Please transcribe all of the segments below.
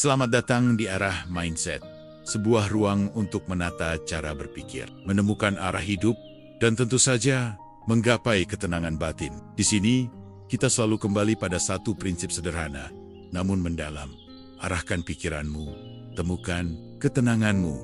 Selamat datang di Arah Mindset, sebuah ruang untuk menata cara berpikir, menemukan arah hidup, dan tentu saja menggapai ketenangan batin. Di sini, kita selalu kembali pada satu prinsip sederhana, namun mendalam. Arahkan pikiranmu, temukan ketenanganmu.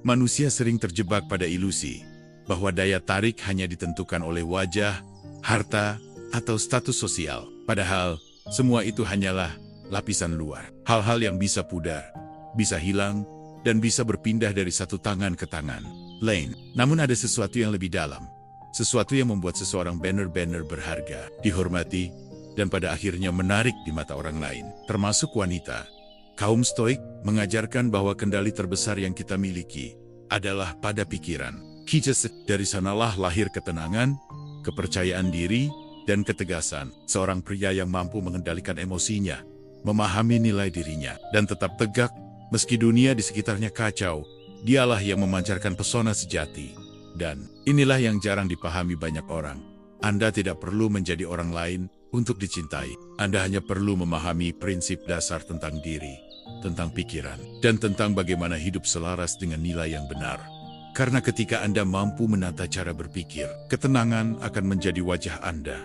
Manusia sering terjebak pada ilusi bahwa daya tarik hanya ditentukan oleh wajah, harta, atau status sosial. Padahal, semua itu hanyalah lapisan luar. Hal-hal yang bisa pudar, bisa hilang, dan bisa berpindah dari satu tangan ke tangan lain. Namun ada sesuatu yang lebih dalam. Sesuatu yang membuat seseorang benar-benar berharga, dihormati, dan pada akhirnya menarik di mata orang lain, termasuk wanita. Kaum Stoik mengajarkan bahwa kendali terbesar yang kita miliki adalah pada pikiran. Dari sanalah lahir ketenangan, kepercayaan diri, dan ketegasan. Seorang pria yang mampu mengendalikan emosinya, memahami nilai dirinya, dan tetap tegak meski dunia di sekitarnya kacau, dialah yang memancarkan pesona sejati. Dan inilah yang jarang dipahami banyak orang. Anda tidak perlu menjadi orang lain untuk dicintai. Anda hanya perlu memahami prinsip dasar tentang diri, tentang pikiran, dan tentang bagaimana hidup selaras dengan nilai yang benar. Karena ketika Anda mampu menata cara berpikir, ketenangan akan menjadi wajah Anda.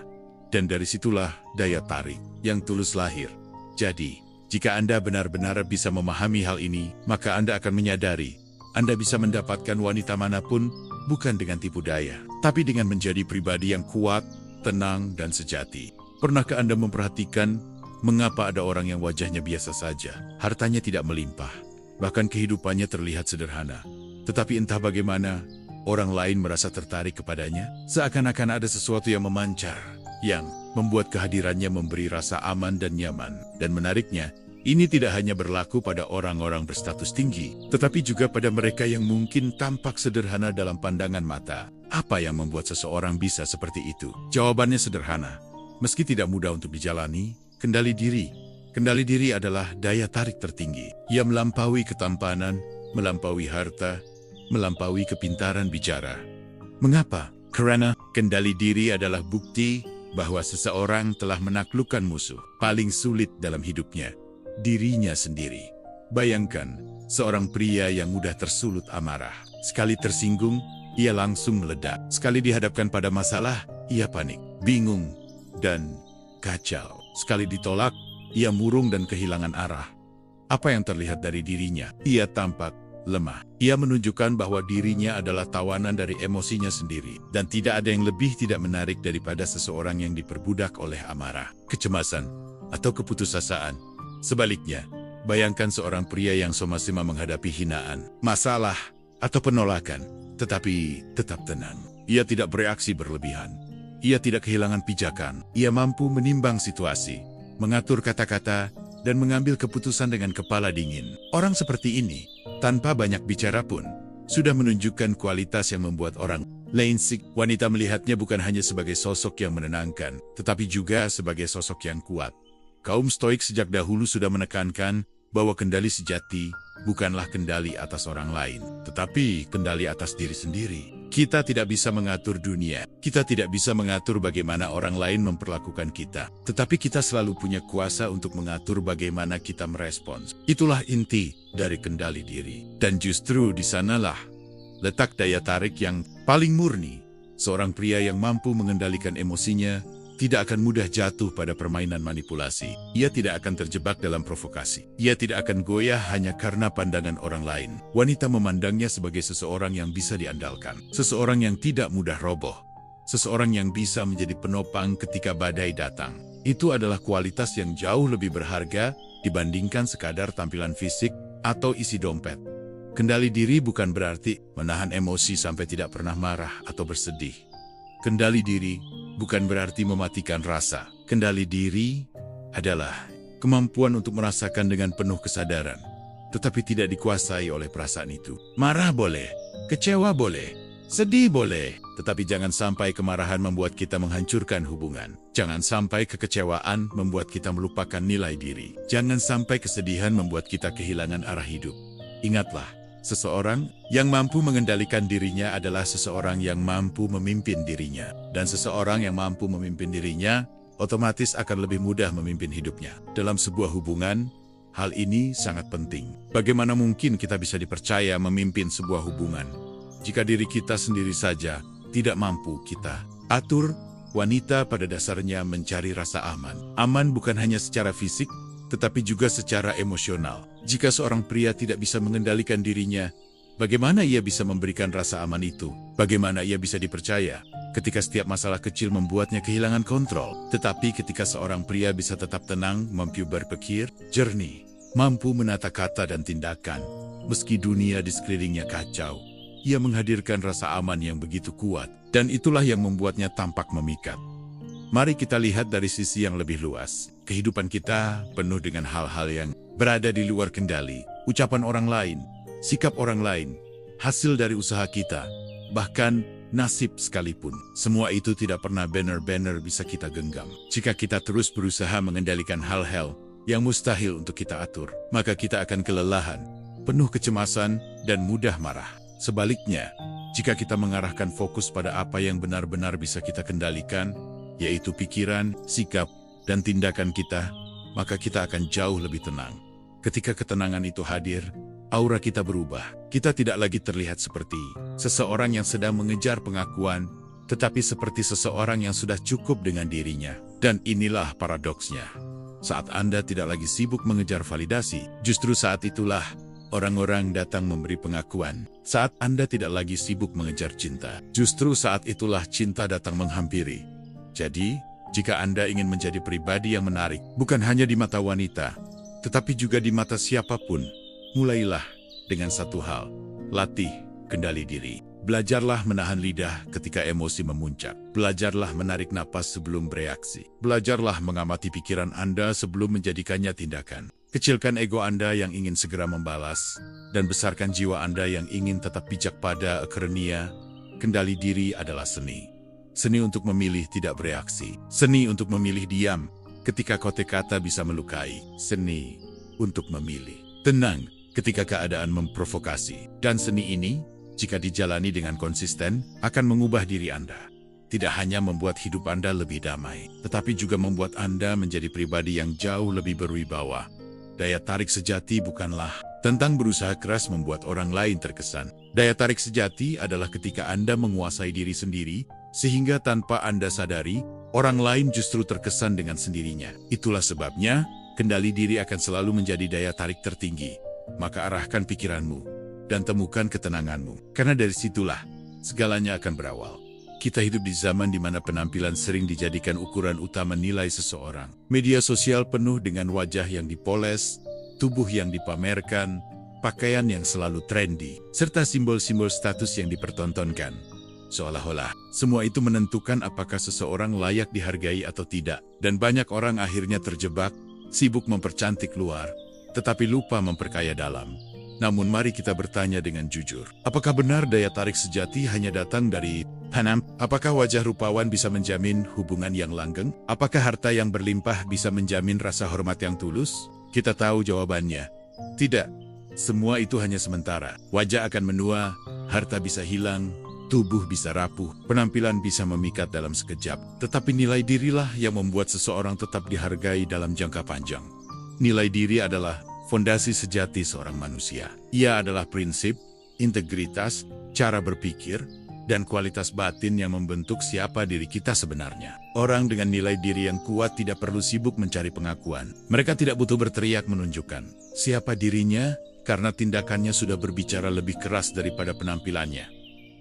Dan dari situlah daya tarik yang tulus lahir. Jadi, jika Anda benar-benar bisa memahami hal ini, maka Anda akan menyadari Anda bisa mendapatkan wanita manapun bukan dengan tipu daya, tapi dengan menjadi pribadi yang kuat, tenang, dan sejati. Pernahkah Anda memperhatikan mengapa ada orang yang wajahnya biasa saja, hartanya tidak melimpah, bahkan kehidupannya terlihat sederhana, tetapi entah bagaimana orang lain merasa tertarik kepadanya? Seakan-akan ada sesuatu yang memancar, yang membuat kehadirannya memberi rasa aman dan nyaman. Dan menariknya, ini tidak hanya berlaku pada orang-orang berstatus tinggi, tetapi juga pada mereka yang mungkin tampak sederhana dalam pandangan mata. Apa yang membuat seseorang bisa seperti itu? Jawabannya sederhana. Meski tidak mudah untuk dijalani, kendali diri. Kendali diri adalah daya tarik tertinggi. Ia melampaui ketampanan, melampaui harta, melampaui kepintaran bicara. Mengapa? Karena kendali diri adalah bukti bahwa seseorang telah menaklukkan musuh paling sulit dalam hidupnya, dirinya sendiri. Bayangkan, seorang pria yang mudah tersulut amarah. Sekali tersinggung, ia langsung meledak. Sekali dihadapkan pada masalah, ia panik, bingung, dan kacau. Sekali ditolak, ia murung dan kehilangan arah. Apa yang terlihat dari dirinya? Ia tampak lemah. Ia menunjukkan bahwa dirinya adalah tawanan dari emosinya sendiri. Dan tidak ada yang lebih tidak menarik daripada seseorang yang diperbudak oleh amarah, kecemasan, atau keputusasaan. Sebaliknya, bayangkan seorang pria yang sama-sama menghadapi hinaan, masalah, atau penolakan, tetapi tetap tenang. Ia tidak bereaksi berlebihan. Ia tidak kehilangan pijakan. Ia mampu menimbang situasi, mengatur kata-kata, dan mengambil keputusan dengan kepala dingin. Orang seperti ini, tanpa banyak bicara pun, sudah menunjukkan kualitas yang membuat orang lain wanita melihatnya bukan hanya sebagai sosok yang menenangkan, tetapi juga sebagai sosok yang kuat. Kaum Stoik sejak dahulu sudah menekankan bahwa kendali sejati bukanlah kendali atas orang lain, tetapi kendali atas diri sendiri. Kita tidak bisa mengatur dunia, kita tidak bisa mengatur bagaimana orang lain memperlakukan kita, tetapi kita selalu punya kuasa untuk mengatur bagaimana kita merespons. Itulah inti dari kendali diri. Dan justru di sanalah letak daya tarik yang paling murni. Seorang pria yang mampu mengendalikan emosinya tidak akan mudah jatuh pada permainan manipulasi. Ia tidak akan terjebak dalam provokasi. Ia tidak akan goyah hanya karena pandangan orang lain. Wanita memandangnya sebagai seseorang yang bisa diandalkan. Seseorang yang tidak mudah roboh. Seseorang yang bisa menjadi penopang ketika badai datang. Itu adalah kualitas yang jauh lebih berharga dibandingkan sekadar tampilan fisik atau isi dompet. Kendali diri bukan berarti menahan emosi sampai tidak pernah marah atau bersedih. Kendali diri bukan berarti mematikan rasa. Kendali diri adalah kemampuan untuk merasakan dengan penuh kesadaran, tetapi tidak dikuasai oleh perasaan itu. Marah boleh, kecewa boleh, sedih boleh, tetapi jangan sampai kemarahan membuat kita menghancurkan hubungan. Jangan sampai kekecewaan membuat kita melupakan nilai diri. Jangan sampai kesedihan membuat kita kehilangan arah hidup. Ingatlah, seseorang yang mampu mengendalikan dirinya adalah seseorang yang mampu memimpin dirinya. Dan seseorang yang mampu memimpin dirinya, otomatis akan lebih mudah memimpin hidupnya. Dalam sebuah hubungan, Hal ini sangat penting. Bagaimana mungkin kita bisa dipercaya memimpin sebuah hubungan jika diri kita sendiri saja tidak mampu kita atur? Wanita pada dasarnya mencari rasa aman. Aman bukan hanya secara fisik, tetapi juga secara emosional. Jika seorang pria tidak bisa mengendalikan dirinya, bagaimana ia bisa memberikan rasa aman itu? Bagaimana ia bisa dipercaya ketika setiap masalah kecil membuatnya kehilangan kontrol? Tetapi ketika seorang pria bisa tetap tenang, mampu berpikir jernih, mampu menata kata dan tindakan, meski dunia di sekelilingnya kacau, ia menghadirkan rasa aman yang begitu kuat, dan itulah yang membuatnya tampak memikat. Mari kita lihat dari sisi yang lebih luas. Kehidupan kita penuh dengan hal-hal yang berada di luar kendali, ucapan orang lain, sikap orang lain, hasil dari usaha kita, bahkan nasib sekalipun. Semua itu tidak pernah benar-benar bisa kita genggam. Jika kita terus berusaha mengendalikan hal-hal yang mustahil untuk kita atur, maka kita akan kelelahan, penuh kecemasan, dan mudah marah. Sebaliknya, jika kita mengarahkan fokus pada apa yang benar-benar bisa kita kendalikan, yaitu pikiran, sikap, dan tindakan kita, maka kita akan jauh lebih tenang. Ketika ketenangan itu hadir, aura kita berubah. Kita tidak lagi terlihat seperti seseorang yang sedang mengejar pengakuan, tetapi seperti seseorang yang sudah cukup dengan dirinya. Dan inilah paradoksnya. Saat Anda tidak lagi sibuk mengejar validasi, justru saat itulah orang-orang datang memberi pengakuan. Saat Anda tidak lagi sibuk mengejar cinta, justru saat itulah cinta datang menghampiri. Jadi, jika Anda ingin menjadi pribadi yang menarik, bukan hanya di mata wanita, tetapi juga di mata siapapun, mulailah dengan satu hal, latih kendali diri. Belajarlah menahan lidah ketika emosi memuncak. Belajarlah menarik napas sebelum bereaksi. Belajarlah mengamati pikiran Anda sebelum menjadikannya tindakan. Kecilkan ego Anda yang ingin segera membalas, dan besarkan jiwa Anda yang ingin tetap bijak pada karena kendali diri adalah seni. Seni untuk memilih tidak bereaksi. Seni untuk memilih diam ketika kata-kata bisa melukai. Seni untuk memilih tenang ketika keadaan memprovokasi. Dan seni ini, jika dijalani dengan konsisten, akan mengubah diri Anda. Tidak hanya membuat hidup Anda lebih damai, tetapi juga membuat Anda menjadi pribadi yang jauh lebih berwibawa. Daya tarik sejati bukanlah tentang berusaha keras membuat orang lain terkesan. Daya tarik sejati adalah ketika Anda menguasai diri sendiri, sehingga tanpa Anda sadari, orang lain justru terkesan dengan sendirinya. Itulah sebabnya, kendali diri akan selalu menjadi daya tarik tertinggi. Maka arahkan pikiranmu, dan temukan ketenanganmu. Karena dari situlah, segalanya akan berawal. Kita hidup di zaman di mana penampilan sering dijadikan ukuran utama nilai seseorang. Media sosial penuh dengan wajah yang dipoles, tubuh yang dipamerkan, pakaian yang selalu trendy, serta simbol-simbol status yang dipertontonkan. Seolah-olah, semua itu menentukan apakah seseorang layak dihargai atau tidak. Dan banyak orang akhirnya terjebak, sibuk mempercantik luar, tetapi lupa memperkaya dalam. Namun mari kita bertanya dengan jujur. Apakah benar daya tarik sejati hanya datang dari Hanam? Apakah wajah rupawan bisa menjamin hubungan yang langgeng? Apakah harta yang berlimpah bisa menjamin rasa hormat yang tulus? Kita tahu jawabannya. Tidak. Semua itu hanya sementara. Wajah akan menua, harta bisa hilang, tubuh bisa rapuh, penampilan bisa memikat dalam sekejap. Tetapi nilai dirilah yang membuat seseorang tetap dihargai dalam jangka panjang. Nilai diri adalah fondasi sejati seorang manusia. Ia adalah prinsip, integritas, cara berpikir, dan kualitas batin yang membentuk siapa diri kita sebenarnya. Orang dengan nilai diri yang kuat tidak perlu sibuk mencari pengakuan. Mereka tidak butuh berteriak menunjukkan siapa dirinya, karena tindakannya sudah berbicara lebih keras daripada penampilannya.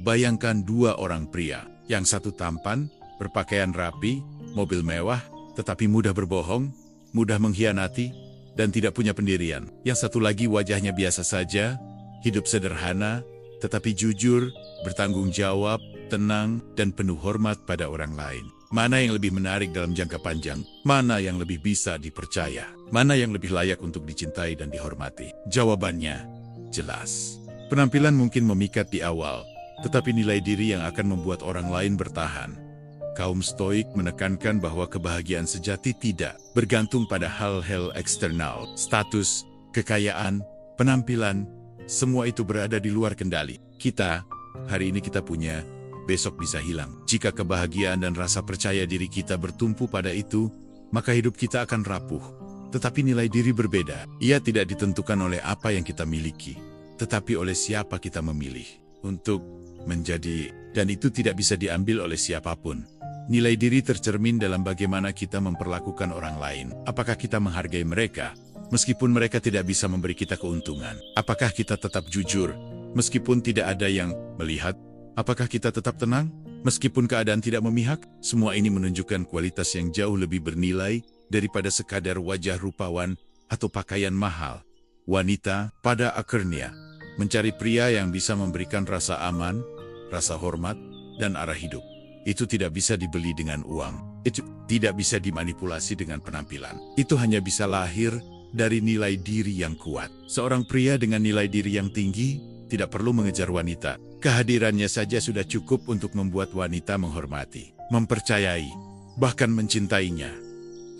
Bayangkan dua orang pria, yang satu tampan, berpakaian rapi, mobil mewah, tetapi mudah berbohong, mudah mengkhianati, dan tidak punya pendirian. Yang satu lagi wajahnya biasa saja, hidup sederhana, tetapi jujur, bertanggung jawab, tenang, dan penuh hormat pada orang lain. Mana yang lebih menarik dalam jangka panjang? Mana yang lebih bisa dipercaya? Mana yang lebih layak untuk dicintai dan dihormati? Jawabannya jelas. Penampilan mungkin memikat di awal, tetapi nilai diri yang akan membuat orang lain bertahan. Kaum Stoik menekankan bahwa kebahagiaan sejati tidak bergantung pada hal-hal eksternal, status, kekayaan, penampilan, semua itu berada di luar kendali. Hari ini kita punya, besok bisa hilang. Jika kebahagiaan dan rasa percaya diri kita bertumpu pada itu, maka hidup kita akan rapuh, Tetapi nilai diri berbeda. Ia tidak ditentukan oleh apa yang kita miliki, tetapi oleh siapa kita memilih untuk menjadi, dan itu tidak bisa diambil oleh siapapun. Nilai diri tercermin dalam bagaimana kita memperlakukan orang lain. Apakah kita menghargai mereka, meskipun mereka tidak bisa memberi kita keuntungan? Apakah kita tetap jujur, meskipun tidak ada yang melihat? Apakah kita tetap tenang, meskipun keadaan tidak memihak? Semua ini menunjukkan kualitas yang jauh lebih bernilai daripada sekadar wajah rupawan atau pakaian mahal. Wanita, pada akhirnya, mencari pria yang bisa memberikan rasa aman, rasa hormat, dan arah hidup. Itu tidak bisa dibeli dengan uang. Itu tidak bisa dimanipulasi dengan penampilan. Itu hanya bisa lahir dari nilai diri yang kuat. Seorang pria dengan nilai diri yang tinggi tidak perlu mengejar wanita. Kehadirannya saja sudah cukup untuk membuat wanita menghormati, mempercayai, bahkan mencintainya.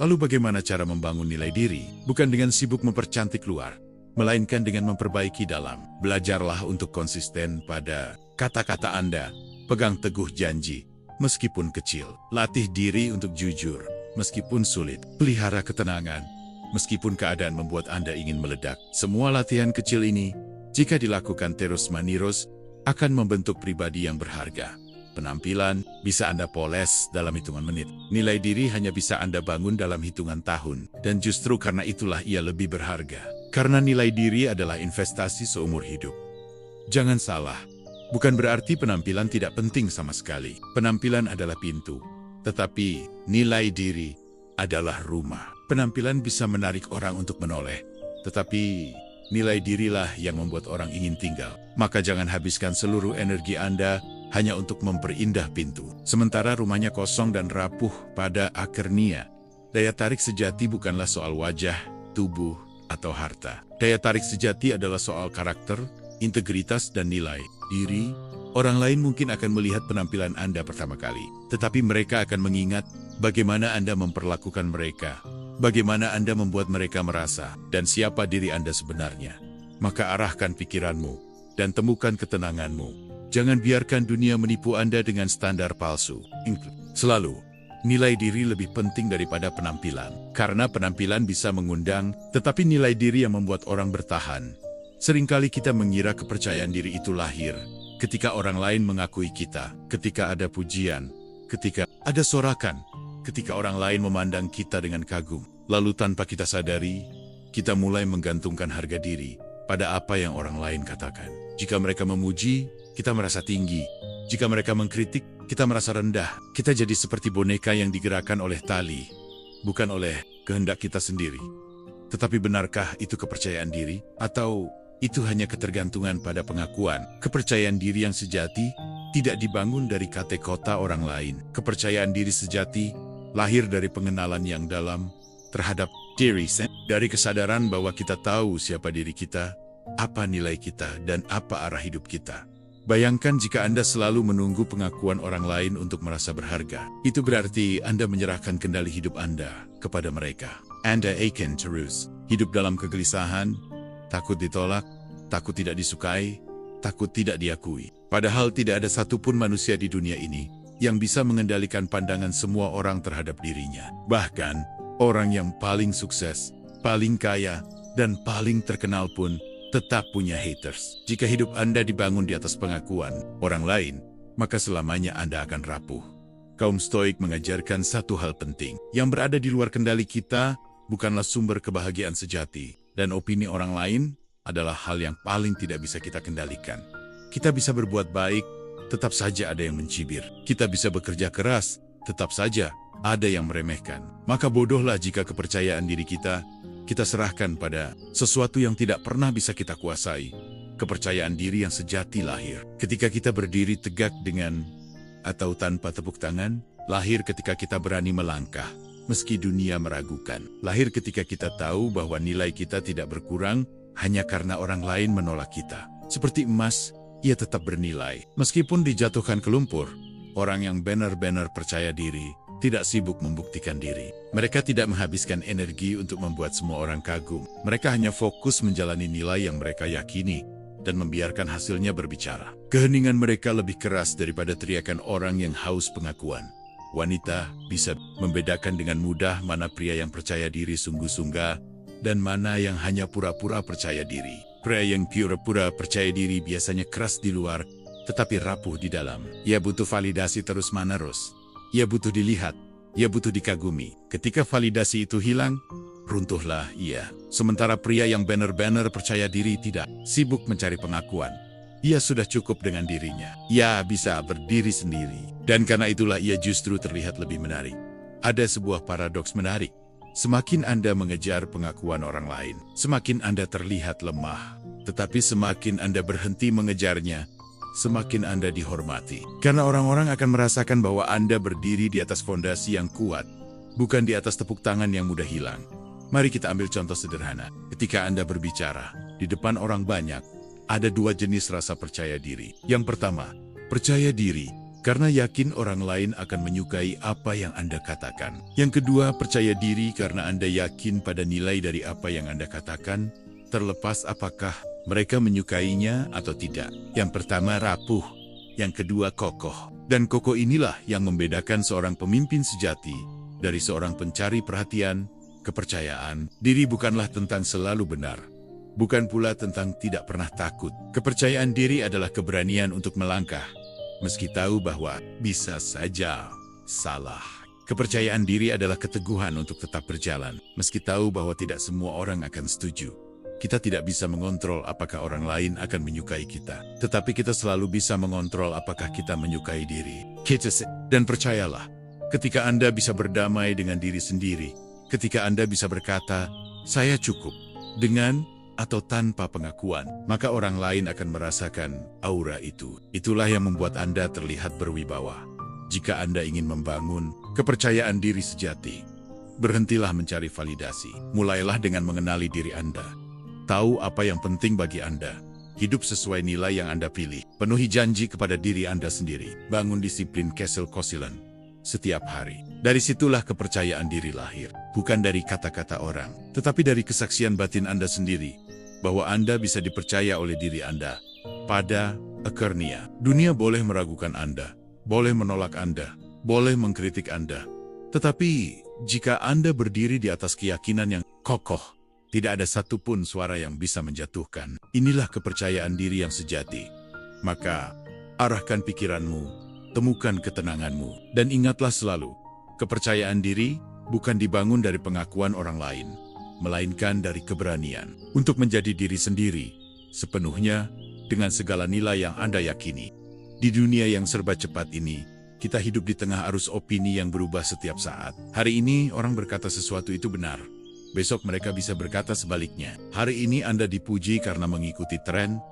Lalu bagaimana cara membangun nilai diri? Bukan dengan sibuk mempercantik luar, melainkan dengan memperbaiki dalam. Belajarlah untuk konsisten pada kata-kata Anda. Pegang teguh janji, meskipun kecil. Latih diri untuk jujur, meskipun sulit. Pelihara ketenangan, meskipun keadaan membuat Anda ingin meledak. Semua latihan kecil ini, jika dilakukan terus-menerus, akan membentuk pribadi yang berharga. Penampilan bisa Anda poles dalam hitungan menit. Nilai diri hanya bisa Anda bangun dalam hitungan tahun. Dan justru karena itulah ia lebih berharga. Karena nilai diri adalah investasi seumur hidup. Jangan salah, bukan berarti penampilan tidak penting sama sekali. Penampilan adalah pintu, tetapi nilai diri adalah rumah. Penampilan bisa menarik orang untuk menoleh, tetapi nilai dirilah yang membuat orang ingin tinggal. Maka jangan habiskan seluruh energi Anda hanya untuk memperindah pintu. Sementara rumahnya kosong dan rapuh pada akhirnya. Daya tarik sejati bukanlah soal wajah, tubuh, atau harta. Daya tarik sejati adalah soal karakter, integritas, dan nilai diri. Orang lain mungkin akan melihat penampilan Anda pertama kali, tetapi mereka akan mengingat bagaimana Anda memperlakukan mereka, bagaimana Anda membuat mereka merasa, dan siapa diri Anda sebenarnya. Maka arahkan pikiranmu dan temukan ketenanganmu. Jangan biarkan dunia menipu Anda dengan standar palsu. Selalu, nilai diri lebih penting daripada penampilan. Karena penampilan bisa mengundang, tetapi nilai diri yang membuat orang bertahan. Seringkali kita mengira kepercayaan diri itu lahir ketika orang lain mengakui kita, ketika ada pujian, ketika ada sorakan, ketika orang lain memandang kita dengan kagum. Lalu tanpa kita sadari, kita mulai menggantungkan harga diri pada apa yang orang lain katakan. Jika mereka memuji, kita merasa tinggi. Jika mereka mengkritik, kita merasa rendah. Kita jadi seperti boneka yang digerakkan oleh tali, bukan oleh kehendak kita sendiri. Tetapi benarkah itu kepercayaan diri? Atau itu hanya ketergantungan pada pengakuan? Kepercayaan diri yang sejati tidak dibangun dari kata-kata orang lain. Kepercayaan diri sejati lahir dari pengenalan yang dalam terhadap diri sendiri. Dari kesadaran bahwa kita tahu siapa diri kita, apa nilai kita, dan apa arah hidup kita. Bayangkan jika Anda selalu menunggu pengakuan orang lain untuk merasa berharga. Itu berarti Anda menyerahkan kendali hidup Anda kepada mereka. Anda akan terus hidup dalam kegelisahan, takut ditolak, takut tidak disukai, takut tidak diakui. Padahal tidak ada satupun manusia di dunia ini yang bisa mengendalikan pandangan semua orang terhadap dirinya. Bahkan, orang yang paling sukses, paling kaya, dan paling terkenal pun tetap punya haters. Jika hidup Anda dibangun di atas pengakuan orang lain, maka selamanya Anda akan rapuh. Kaum Stoik mengajarkan satu hal penting. Yang berada di luar kendali kita bukanlah sumber kebahagiaan sejati, dan opini orang lain adalah hal yang paling tidak bisa kita kendalikan. Kita bisa berbuat baik, tetap saja ada yang mencibir. Kita bisa bekerja keras, tetap saja ada yang meremehkan. Maka bodohlah jika kepercayaan diri kita serahkan pada sesuatu yang tidak pernah bisa kita kuasai. Kepercayaan diri yang sejati lahir ketika kita berdiri tegak dengan atau tanpa tepuk tangan. Lahir ketika kita berani melangkah meski dunia meragukan. Lahir ketika kita tahu bahwa nilai kita tidak berkurang hanya karena orang lain menolak kita. Seperti emas, ia tetap bernilai meskipun dijatuhkan ke lumpur. Orang yang benar-benar percaya diri tidak sibuk membuktikan diri. Mereka tidak menghabiskan energi untuk membuat semua orang kagum. Mereka hanya fokus menjalani nilai yang mereka yakini dan membiarkan hasilnya berbicara. Keheningan mereka lebih keras daripada teriakan orang yang haus pengakuan. Wanita bisa membedakan dengan mudah mana pria yang percaya diri sungguh-sungguh dan mana yang hanya pura-pura percaya diri. Pria yang pura-pura percaya diri biasanya keras di luar, tetapi rapuh di dalam. Ia butuh validasi terus-menerus. Ia butuh dilihat. Ia butuh dikagumi. Ketika validasi itu hilang, runtuhlah ia. Sementara pria yang benar-benar percaya diri tidak sibuk mencari pengakuan. Ia sudah cukup dengan dirinya. Ia bisa berdiri sendiri. Dan karena itulah ia justru terlihat lebih menarik. Ada sebuah paradoks menarik. Semakin Anda mengejar pengakuan orang lain, semakin Anda terlihat lemah. Tetapi semakin Anda berhenti mengejarnya, semakin Anda dihormati. Karena orang-orang akan merasakan bahwa Anda berdiri di atas fondasi yang kuat, bukan di atas tepuk tangan yang mudah hilang. Mari kita ambil contoh sederhana. Ketika Anda berbicara di depan orang banyak, ada dua jenis rasa percaya diri. Yang pertama, percaya diri karena yakin orang lain akan menyukai apa yang Anda katakan. Yang kedua, percaya diri karena Anda yakin pada nilai dari apa yang Anda katakan, terlepas apakah mereka menyukainya atau tidak. Yang pertama rapuh, yang kedua kokoh. Dan kokoh inilah yang membedakan seorang pemimpin sejati dari seorang pencari perhatian, kepercayaan. Diri bukanlah tentang selalu benar. Bukan pula tentang tidak pernah takut. Kepercayaan diri adalah keberanian untuk melangkah, meski tahu bahwa bisa saja salah. Kepercayaan diri adalah keteguhan untuk tetap berjalan, meski tahu bahwa tidak semua orang akan setuju. Kita tidak bisa mengontrol apakah orang lain akan menyukai kita, tetapi kita selalu bisa mengontrol apakah kita menyukai diri. Dan percayalah, ketika Anda bisa berdamai dengan diri sendiri, ketika Anda bisa berkata, saya cukup, dengan atau tanpa pengakuan, maka orang lain akan merasakan aura itu. Itulah yang membuat Anda terlihat berwibawa. Jika Anda ingin membangun kepercayaan diri sejati, berhentilah mencari validasi. Mulailah dengan mengenali diri Anda. Tahu apa yang penting bagi Anda. Hidup sesuai nilai yang Anda pilih. Penuhi janji kepada diri Anda sendiri. Bangun disiplin Kessel-Kosilan setiap hari. Dari situlah kepercayaan diri lahir. Bukan dari kata-kata orang, tetapi dari kesaksian batin Anda sendiri, bahwa Anda bisa dipercaya oleh diri Anda. Pada akhirnya, dunia boleh meragukan Anda, boleh menolak Anda, boleh mengkritik Anda. Tetapi, jika Anda berdiri di atas keyakinan yang kokoh, tidak ada satupun suara yang bisa menjatuhkan. Inilah kepercayaan diri yang sejati. Maka, arahkan pikiranmu, temukan ketenanganmu, dan ingatlah selalu, kepercayaan diri bukan dibangun dari pengakuan orang lain, melainkan dari keberanian untuk menjadi diri sendiri, sepenuhnya dengan segala nilai yang Anda yakini. Di dunia yang serba cepat ini, kita hidup di tengah arus opini yang berubah setiap saat. Hari ini orang berkata sesuatu itu benar, besok mereka bisa berkata sebaliknya. Hari ini Anda dipuji karena mengikuti tren,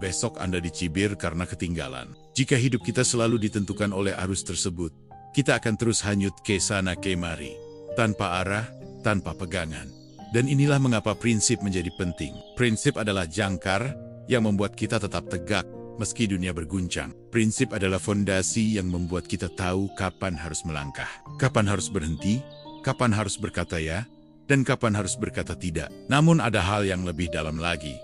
besok Anda dicibir karena ketinggalan. Jika hidup kita selalu ditentukan oleh arus tersebut, kita akan terus hanyut ke sana kemari, tanpa arah, tanpa pegangan. Dan inilah mengapa prinsip menjadi penting. Prinsip adalah jangkar yang membuat kita tetap tegak meski dunia berguncang. Prinsip adalah fondasi yang membuat kita tahu kapan harus melangkah, kapan harus berhenti, kapan harus berkata ya, dan kapan harus berkata tidak. Namun ada hal yang lebih dalam lagi.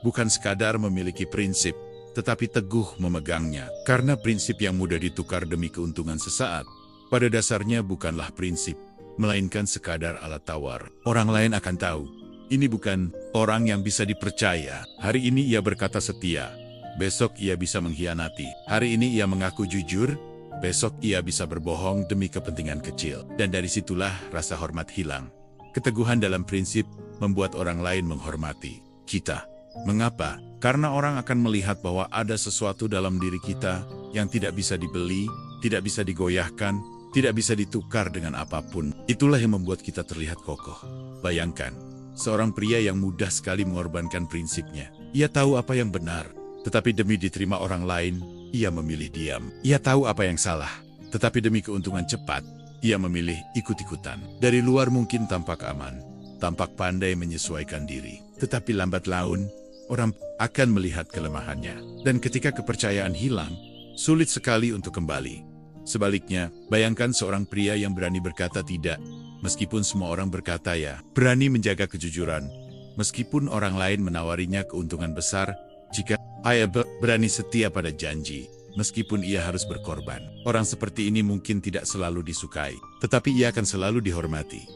Bukan sekadar memiliki prinsip, tetapi teguh memegangnya. Karena prinsip yang mudah ditukar demi keuntungan sesaat, pada dasarnya bukanlah prinsip, melainkan sekadar alat tawar. Orang lain akan tahu, ini bukan orang yang bisa dipercaya. Hari ini ia berkata setia, besok ia bisa mengkhianati. Hari ini ia mengaku jujur, besok ia bisa berbohong demi kepentingan kecil. Dan dari situlah rasa hormat hilang. Keteguhan dalam prinsip membuat orang lain menghormati kita. Mengapa? Karena orang akan melihat bahwa ada sesuatu dalam diri kita yang tidak bisa dibeli, tidak bisa digoyahkan, tidak bisa ditukar dengan apapun. Itulah yang membuat kita terlihat kokoh. Bayangkan, seorang pria yang mudah sekali mengorbankan prinsipnya. Ia tahu apa yang benar, tetapi demi diterima orang lain, ia memilih diam. Ia tahu apa yang salah, tetapi demi keuntungan cepat, ia memilih ikut-ikutan. Dari luar mungkin tampak aman, tampak pandai menyesuaikan diri. Tetapi lambat laun, orang akan melihat kelemahannya. Dan ketika kepercayaan hilang, sulit sekali untuk kembali. Sebaliknya, bayangkan seorang pria yang berani berkata tidak, meskipun semua orang berkata ya. Berani menjaga kejujuran, meskipun orang lain menawarinya keuntungan besar. Jika ia berani setia pada janji, meskipun ia harus berkorban. Orang seperti ini mungkin tidak selalu disukai, tetapi ia akan selalu dihormati.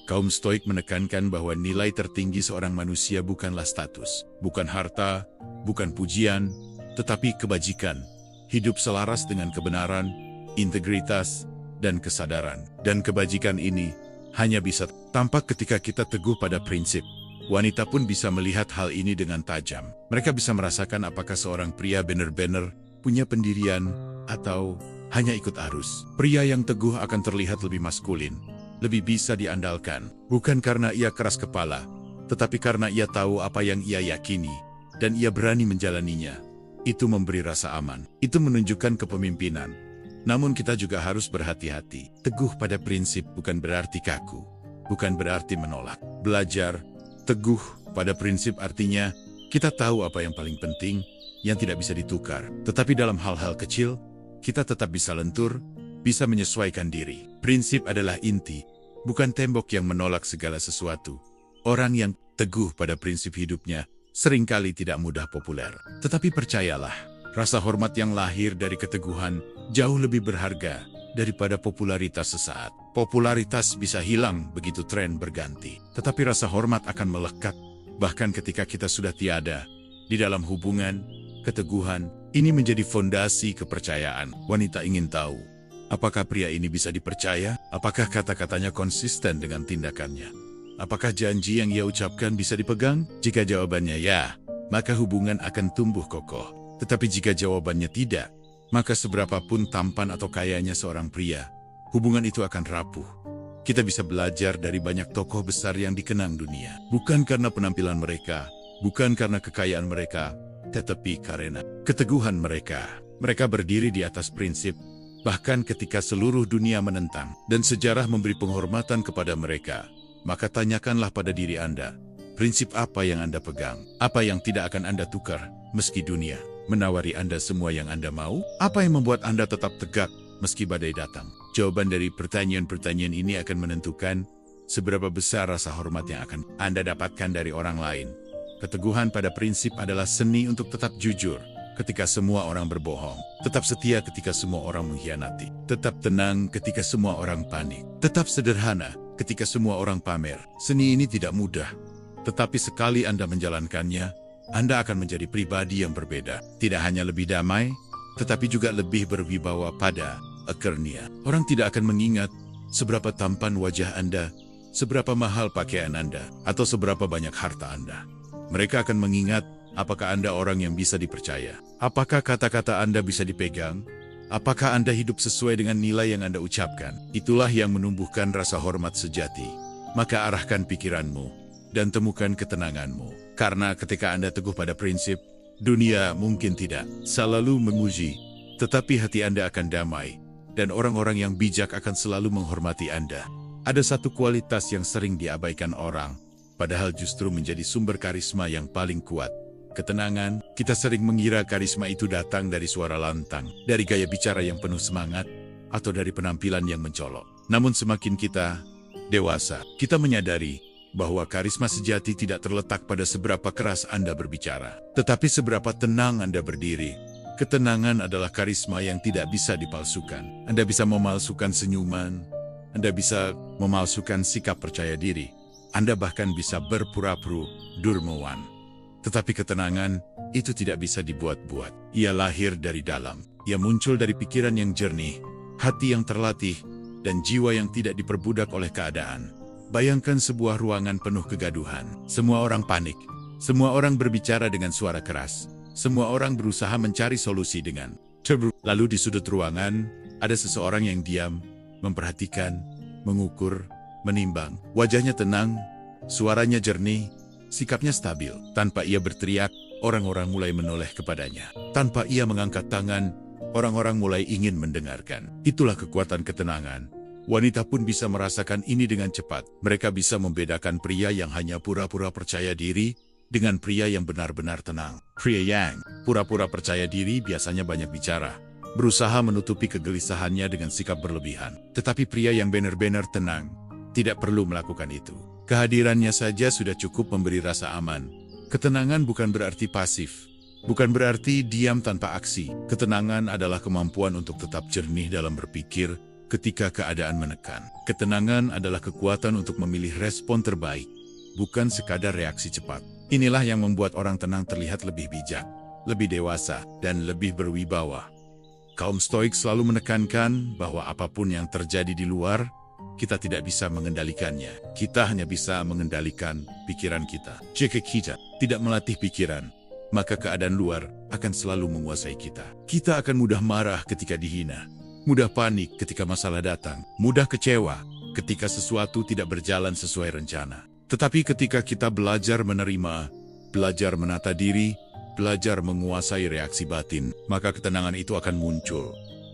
Kaum Stoik menekankan bahwa nilai tertinggi seorang manusia bukanlah status, bukan harta, bukan pujian, tetapi kebajikan, hidup selaras dengan kebenaran, integritas, dan kesadaran. Dan kebajikan ini hanya bisa tampak ketika kita teguh pada prinsip. Wanita pun bisa melihat hal ini dengan tajam. Mereka bisa merasakan apakah seorang pria benar-benar punya pendirian atau hanya ikut arus. Pria yang teguh akan terlihat lebih maskulin, lebih bisa diandalkan, bukan karena ia keras kepala, tetapi karena ia tahu apa yang ia yakini, dan ia berani menjalaninya. Itu memberi rasa aman. Itu menunjukkan kepemimpinan. Namun kita juga harus berhati-hati. Teguh pada prinsip bukan berarti kaku, bukan berarti menolak. Belajar, teguh pada prinsip artinya kita tahu apa yang paling penting, yang tidak bisa ditukar. Tetapi dalam hal-hal kecil, kita tetap bisa lentur, bisa menyesuaikan diri. Prinsip adalah inti, bukan tembok yang menolak segala sesuatu. Orang yang teguh pada prinsip hidupnya seringkali tidak mudah populer. Tetapi percayalah, rasa hormat yang lahir dari keteguhan jauh lebih berharga daripada popularitas sesaat. Popularitas bisa hilang begitu tren berganti, tetapi rasa hormat akan melekat, bahkan ketika kita sudah tiada. Di dalam hubungan, keteguhan ini menjadi fondasi kepercayaan. Wanita ingin tahu, apakah pria ini bisa dipercaya? Apakah kata-katanya konsisten dengan tindakannya? Apakah janji yang ia ucapkan bisa dipegang? Jika jawabannya ya, maka hubungan akan tumbuh kokoh. Tetapi jika jawabannya tidak, maka seberapapun tampan atau kayanya seorang pria, hubungan itu akan rapuh. Kita bisa belajar dari banyak tokoh besar yang dikenang dunia. Bukan karena penampilan mereka, bukan karena kekayaan mereka, tetapi karena keteguhan mereka. Mereka berdiri di atas prinsip, bahkan ketika seluruh dunia menentang. Dan sejarah memberi penghormatan kepada mereka. Maka tanyakanlah pada diri Anda, prinsip apa yang Anda pegang? Apa yang tidak akan Anda tukar, meski dunia menawari Anda semua yang Anda mau? Apa yang membuat Anda tetap tegak, meski badai datang? Jawaban dari pertanyaan-pertanyaan ini akan menentukan seberapa besar rasa hormat yang akan Anda dapatkan dari orang lain. Keteguhan pada prinsip adalah seni untuk tetap jujur ketika semua orang berbohong, tetap setia ketika semua orang mengkhianati, tetap tenang ketika semua orang panik, tetap sederhana ketika semua orang pamer. Seni ini tidak mudah, tetapi sekali Anda menjalankannya, Anda akan menjadi pribadi yang berbeda. Tidak hanya lebih damai, tetapi juga lebih berwibawa pada akhirnya. Orang tidak akan mengingat seberapa tampan wajah Anda, seberapa mahal pakaian Anda, atau seberapa banyak harta Anda. Mereka akan mengingat apakah Anda orang yang bisa dipercaya, apakah kata-kata Anda bisa dipegang, apakah Anda hidup sesuai dengan nilai yang Anda ucapkan. Itulah yang menumbuhkan rasa hormat sejati. Maka arahkan pikiranmu dan temukan ketenanganmu. Karena ketika Anda teguh pada prinsip, dunia mungkin tidak selalu memuji, tetapi hati Anda akan damai, dan orang-orang yang bijak akan selalu menghormati Anda. Ada satu kualitas yang sering diabaikan orang, padahal justru menjadi sumber karisma yang paling kuat. Ketenangan. Kita sering mengira karisma itu datang dari suara lantang, dari gaya bicara yang penuh semangat, atau dari penampilan yang mencolok. Namun semakin kita dewasa, kita menyadari bahwa karisma sejati tidak terletak pada seberapa keras Anda berbicara, tetapi seberapa tenang Anda berdiri. Ketenangan adalah karisma yang tidak bisa dipalsukan. Anda bisa memalsukan senyuman, Anda bisa memalsukan sikap percaya diri, Anda bahkan bisa berpura-pura dermawan. Tetapi ketenangan itu tidak bisa dibuat-buat. Ia lahir dari dalam. Ia muncul dari pikiran yang jernih, hati yang terlatih, dan jiwa yang tidak diperbudak oleh keadaan. Bayangkan sebuah ruangan penuh kegaduhan. Semua orang panik. Semua orang berbicara dengan suara keras. Semua orang berusaha mencari solusi dengan cepat. Lalu di sudut ruangan, ada seseorang yang diam, memperhatikan, mengukur, menimbang. Wajahnya tenang, suaranya jernih, sikapnya stabil. Tanpa ia berteriak, orang-orang mulai menoleh kepadanya. Tanpa ia mengangkat tangan, orang-orang mulai ingin mendengarkan. Itulah kekuatan ketenangan. Wanita pun bisa merasakan ini dengan cepat. Mereka bisa membedakan pria yang hanya pura-pura percaya diri dengan pria yang benar-benar tenang. Pria yang pura-pura percaya diri biasanya banyak bicara, berusaha menutupi kegelisahannya dengan sikap berlebihan. Tetapi pria yang benar-benar tenang tidak perlu melakukan itu. Kehadirannya saja sudah cukup memberi rasa aman. Ketenangan bukan berarti pasif, bukan berarti diam tanpa aksi. Ketenangan adalah kemampuan untuk tetap jernih dalam berpikir ketika keadaan menekan. Ketenangan adalah kekuatan untuk memilih respon terbaik, bukan sekadar reaksi cepat. Inilah yang membuat orang tenang terlihat lebih bijak, lebih dewasa, dan lebih berwibawa. Kaum Stoik selalu menekankan bahwa apapun yang terjadi di luar, kita tidak bisa mengendalikannya. Kita hanya bisa mengendalikan pikiran kita. Jika kita tidak melatih pikiran, maka keadaan luar akan selalu menguasai kita. Kita akan mudah marah ketika dihina, mudah panik ketika masalah datang, mudah kecewa ketika sesuatu tidak berjalan sesuai rencana. Tetapi ketika kita belajar menerima, belajar menata diri, belajar menguasai reaksi batin, maka ketenangan itu akan muncul.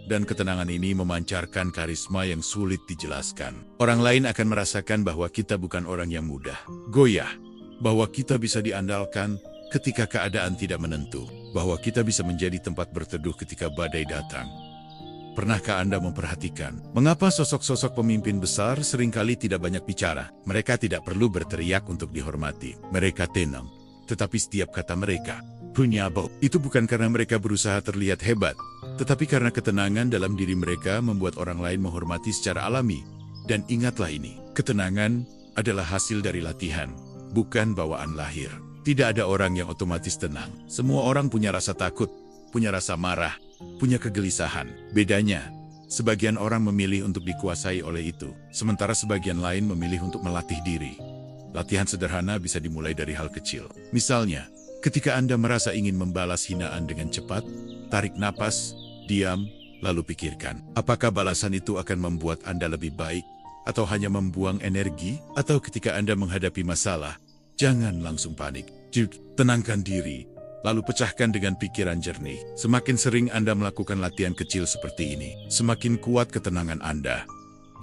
Dan ketenangan ini memancarkan karisma yang sulit dijelaskan. Orang lain akan merasakan bahwa kita bukan orang yang mudah, goyah, bahwa kita bisa diandalkan ketika keadaan tidak menentu, bahwa kita bisa menjadi tempat berteduh ketika badai datang. Pernahkah Anda memperhatikan mengapa sosok-sosok pemimpin besar seringkali tidak banyak bicara? Mereka tidak perlu berteriak untuk dihormati. Mereka tenang, tetapi setiap kata mereka punya bau. Itu bukan karena mereka berusaha terlihat hebat, tetapi karena ketenangan dalam diri mereka membuat orang lain menghormati secara alami. Dan ingatlah ini, ketenangan adalah hasil dari latihan, bukan bawaan lahir. Tidak ada orang yang otomatis tenang. Semua orang punya rasa takut, punya rasa marah, punya kegelisahan. Bedanya, sebagian orang memilih untuk dikuasai oleh itu, sementara sebagian lain memilih untuk melatih diri. Latihan sederhana bisa dimulai dari hal kecil. Misalnya, ketika Anda merasa ingin membalas hinaan dengan cepat, tarik napas, diam, lalu pikirkan, apakah balasan itu akan membuat Anda lebih baik, atau hanya membuang energi? Atau ketika Anda menghadapi masalah, jangan langsung panik. Tenangkan diri, lalu pecahkan dengan pikiran jernih. Semakin sering Anda melakukan latihan kecil seperti ini, semakin kuat ketenangan Anda.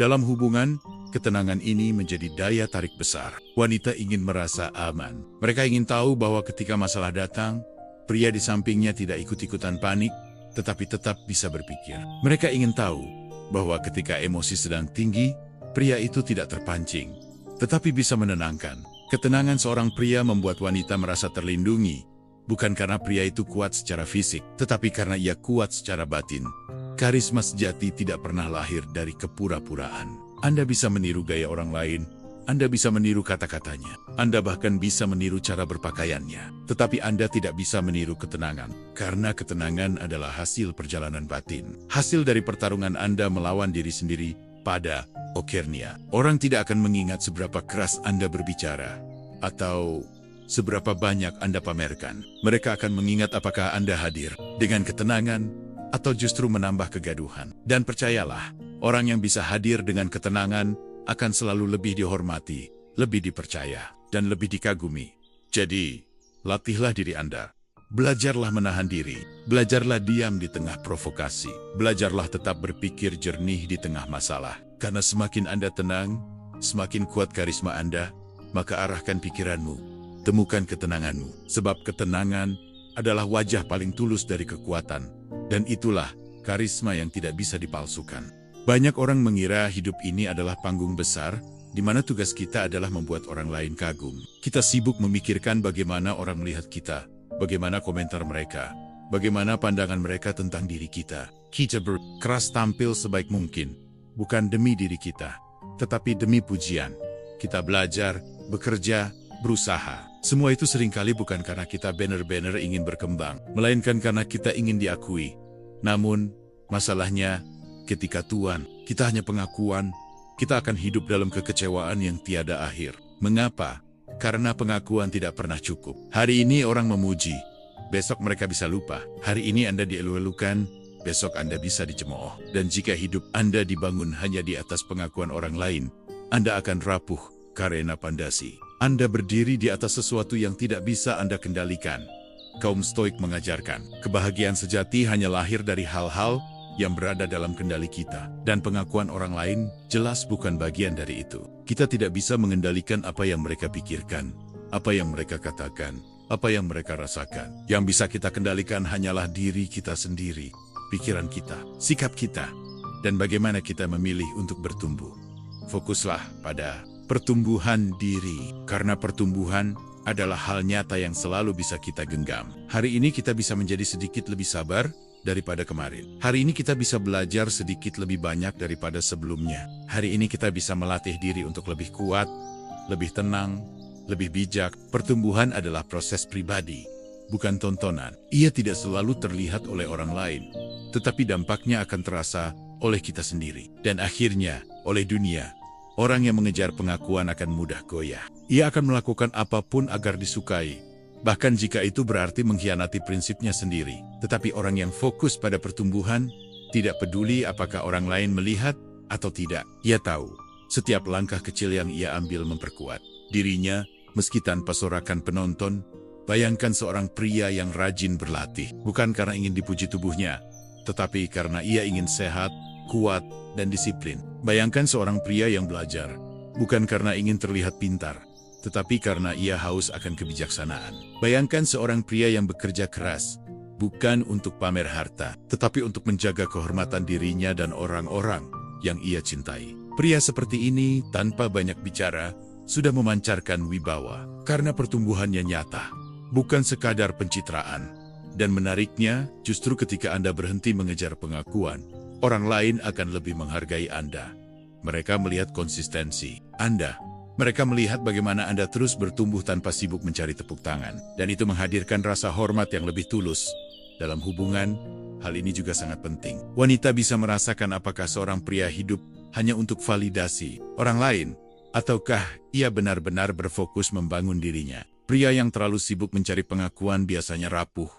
Dalam hubungan, ketenangan ini menjadi daya tarik besar. Wanita ingin merasa aman. Mereka ingin tahu bahwa ketika masalah datang, pria di sampingnya tidak ikut-ikutan panik, tetapi tetap bisa berpikir. Mereka ingin tahu bahwa ketika emosi sedang tinggi, pria itu tidak terpancing, tetapi bisa menenangkan. Ketenangan seorang pria membuat wanita merasa terlindungi, bukan karena pria itu kuat secara fisik, tetapi karena ia kuat secara batin. Karisma sejati tidak pernah lahir dari kepura-puraan. Anda bisa meniru gaya orang lain, Anda bisa meniru kata-katanya, Anda bahkan bisa meniru cara berpakaiannya. Tetapi Anda tidak bisa meniru ketenangan, karena ketenangan adalah hasil perjalanan batin. Hasil dari pertarungan Anda melawan diri sendiri pada Okernia. Orang tidak akan mengingat seberapa keras Anda berbicara, atau seberapa banyak Anda pamerkan. Mereka akan mengingat apakah Anda hadir dengan ketenangan, atau justru menambah kegaduhan. Dan percayalah, orang yang bisa hadir dengan ketenangan akan selalu lebih dihormati, lebih dipercaya, dan lebih dikagumi. Jadi, latihlah diri Anda. Belajarlah menahan diri. Belajarlah diam di tengah provokasi. Belajarlah tetap berpikir jernih di tengah masalah. Karena semakin Anda tenang, semakin kuat karisma Anda, maka arahkan pikiranmu. Temukan ketenanganmu. Sebab ketenangan adalah wajah paling tulus dari kekuatan. Dan itulah karisma yang tidak bisa dipalsukan. Banyak orang mengira hidup ini adalah panggung besar, di mana tugas kita adalah membuat orang lain kagum. Kita sibuk memikirkan bagaimana orang melihat kita, bagaimana komentar mereka, bagaimana pandangan mereka tentang diri kita. Kita berkeras tampil sebaik mungkin, bukan demi diri kita, tetapi demi pujian. Kita belajar, bekerja, berusaha. Semua itu seringkali bukan karena kita benar-benar ingin berkembang, melainkan karena kita ingin diakui. Namun, masalahnya, ketika Tuhan, kita hanya pengakuan, kita akan hidup dalam kekecewaan yang tiada akhir. Mengapa? Karena pengakuan tidak pernah cukup. Hari ini orang memuji, besok mereka bisa lupa. Hari ini Anda dielu-elukan, besok Anda bisa dicemooh. Dan jika hidup Anda dibangun hanya di atas pengakuan orang lain, Anda akan rapuh karena pondasi. Anda berdiri di atas sesuatu yang tidak bisa Anda kendalikan. Kaum Stoik mengajarkan, kebahagiaan sejati hanya lahir dari hal-hal yang berada dalam kendali kita. Dan pengakuan orang lain jelas bukan bagian dari itu. Kita tidak bisa mengendalikan apa yang mereka pikirkan, apa yang mereka katakan, apa yang mereka rasakan. Yang bisa kita kendalikan hanyalah diri kita sendiri, pikiran kita, sikap kita, dan bagaimana kita memilih untuk bertumbuh. Fokuslah pada pertumbuhan diri, karena pertumbuhan adalah hal nyata yang selalu bisa kita genggam. Hari ini kita bisa menjadi sedikit lebih sabar daripada kemarin. Hari ini kita bisa belajar sedikit lebih banyak daripada sebelumnya. Hari ini kita bisa melatih diri untuk lebih kuat, lebih tenang, lebih bijak. Pertumbuhan adalah proses pribadi, bukan tontonan. Ia tidak selalu terlihat oleh orang lain, tetapi dampaknya akan terasa oleh kita sendiri. Dan akhirnya, oleh dunia. Orang yang mengejar pengakuan akan mudah goyah. Ia akan melakukan apapun agar disukai, bahkan jika itu berarti mengkhianati prinsipnya sendiri. Tetapi orang yang fokus pada pertumbuhan, tidak peduli apakah orang lain melihat atau tidak. Ia tahu, setiap langkah kecil yang ia ambil memperkuat dirinya, meski tanpa sorakan penonton. Bayangkan seorang pria yang rajin berlatih, bukan karena ingin dipuji tubuhnya, tetapi karena ia ingin sehat, kuat, dan disiplin. Bayangkan seorang pria yang belajar, bukan karena ingin terlihat pintar, tetapi karena ia haus akan kebijaksanaan. Bayangkan seorang pria yang bekerja keras, bukan untuk pamer harta, tetapi untuk menjaga kehormatan dirinya dan orang-orang yang ia cintai. Pria seperti ini, tanpa banyak bicara, sudah memancarkan wibawa, karena pertumbuhannya nyata, bukan sekadar pencitraan. Dan menariknya, justru ketika Anda berhenti mengejar pengakuan, orang lain akan lebih menghargai Anda. Mereka melihat konsistensi Anda. Mereka melihat bagaimana Anda terus bertumbuh tanpa sibuk mencari tepuk tangan. Dan itu menghadirkan rasa hormat yang lebih tulus. Dalam hubungan, hal ini juga sangat penting. Wanita bisa merasakan apakah seorang pria hidup hanya untuk validasi orang lain, ataukah ia benar-benar berfokus membangun dirinya. Pria yang terlalu sibuk mencari pengakuan biasanya rapuh,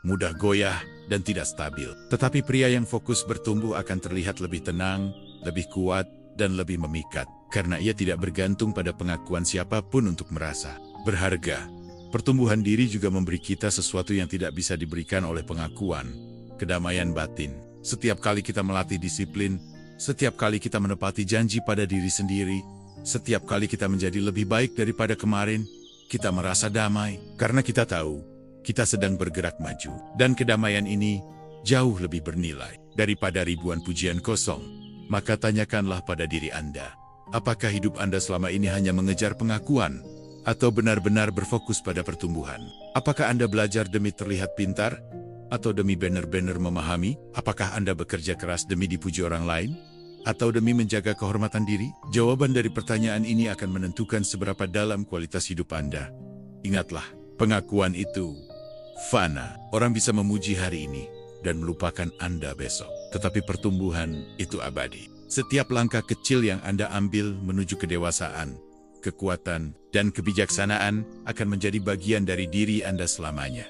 mudah goyah, dan tidak stabil. Tetapi pria yang fokus bertumbuh akan terlihat lebih tenang, lebih kuat, dan lebih memikat. Karena ia tidak bergantung pada pengakuan siapapun untuk merasa berharga. Pertumbuhan diri juga memberi kita sesuatu yang tidak bisa diberikan oleh pengakuan. Kedamaian batin. Setiap kali kita melatih disiplin, setiap kali kita menepati janji pada diri sendiri, setiap kali kita menjadi lebih baik daripada kemarin, kita merasa damai. Karena kita tahu, kita sedang bergerak maju. Dan kedamaian ini jauh lebih bernilai daripada ribuan pujian kosong. Maka tanyakanlah pada diri Anda, apakah hidup Anda selama ini hanya mengejar pengakuan, atau benar-benar berfokus pada pertumbuhan? Apakah Anda belajar demi terlihat pintar, atau demi benar-benar memahami? Apakah Anda bekerja keras demi dipuji orang lain, atau demi menjaga kehormatan diri? Jawaban dari pertanyaan ini akan menentukan seberapa dalam kualitas hidup Anda. Ingatlah, pengakuan itu fana. Orang bisa memuji hari ini dan melupakan Anda besok. Tetapi pertumbuhan itu abadi. Setiap langkah kecil yang Anda ambil menuju kedewasaan, kekuatan, dan kebijaksanaan akan menjadi bagian dari diri Anda selamanya.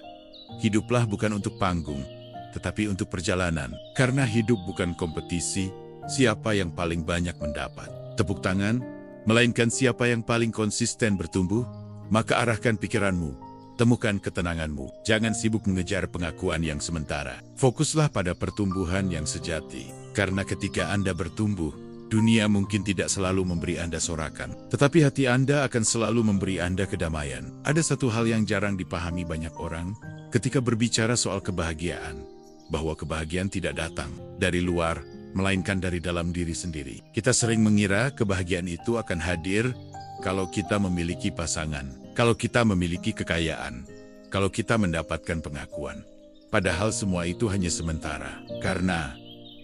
Hiduplah bukan untuk panggung, tetapi untuk perjalanan. Karena hidup bukan kompetisi, siapa yang paling banyak mendapat tepuk tangan, melainkan siapa yang paling konsisten bertumbuh. Maka arahkan pikiranmu, temukan ketenanganmu. Jangan sibuk mengejar pengakuan yang sementara. Fokuslah pada pertumbuhan yang sejati. Karena ketika Anda bertumbuh, dunia mungkin tidak selalu memberi Anda sorakan, tetapi hati Anda akan selalu memberi Anda kedamaian. Ada satu hal yang jarang dipahami banyak orang ketika berbicara soal kebahagiaan, bahwa kebahagiaan tidak datang dari luar, melainkan dari dalam diri sendiri. Kita sering mengira kebahagiaan itu akan hadir kalau kita memiliki pasangan, kalau kita memiliki kekayaan, kalau kita mendapatkan pengakuan. Padahal semua itu hanya sementara. Karena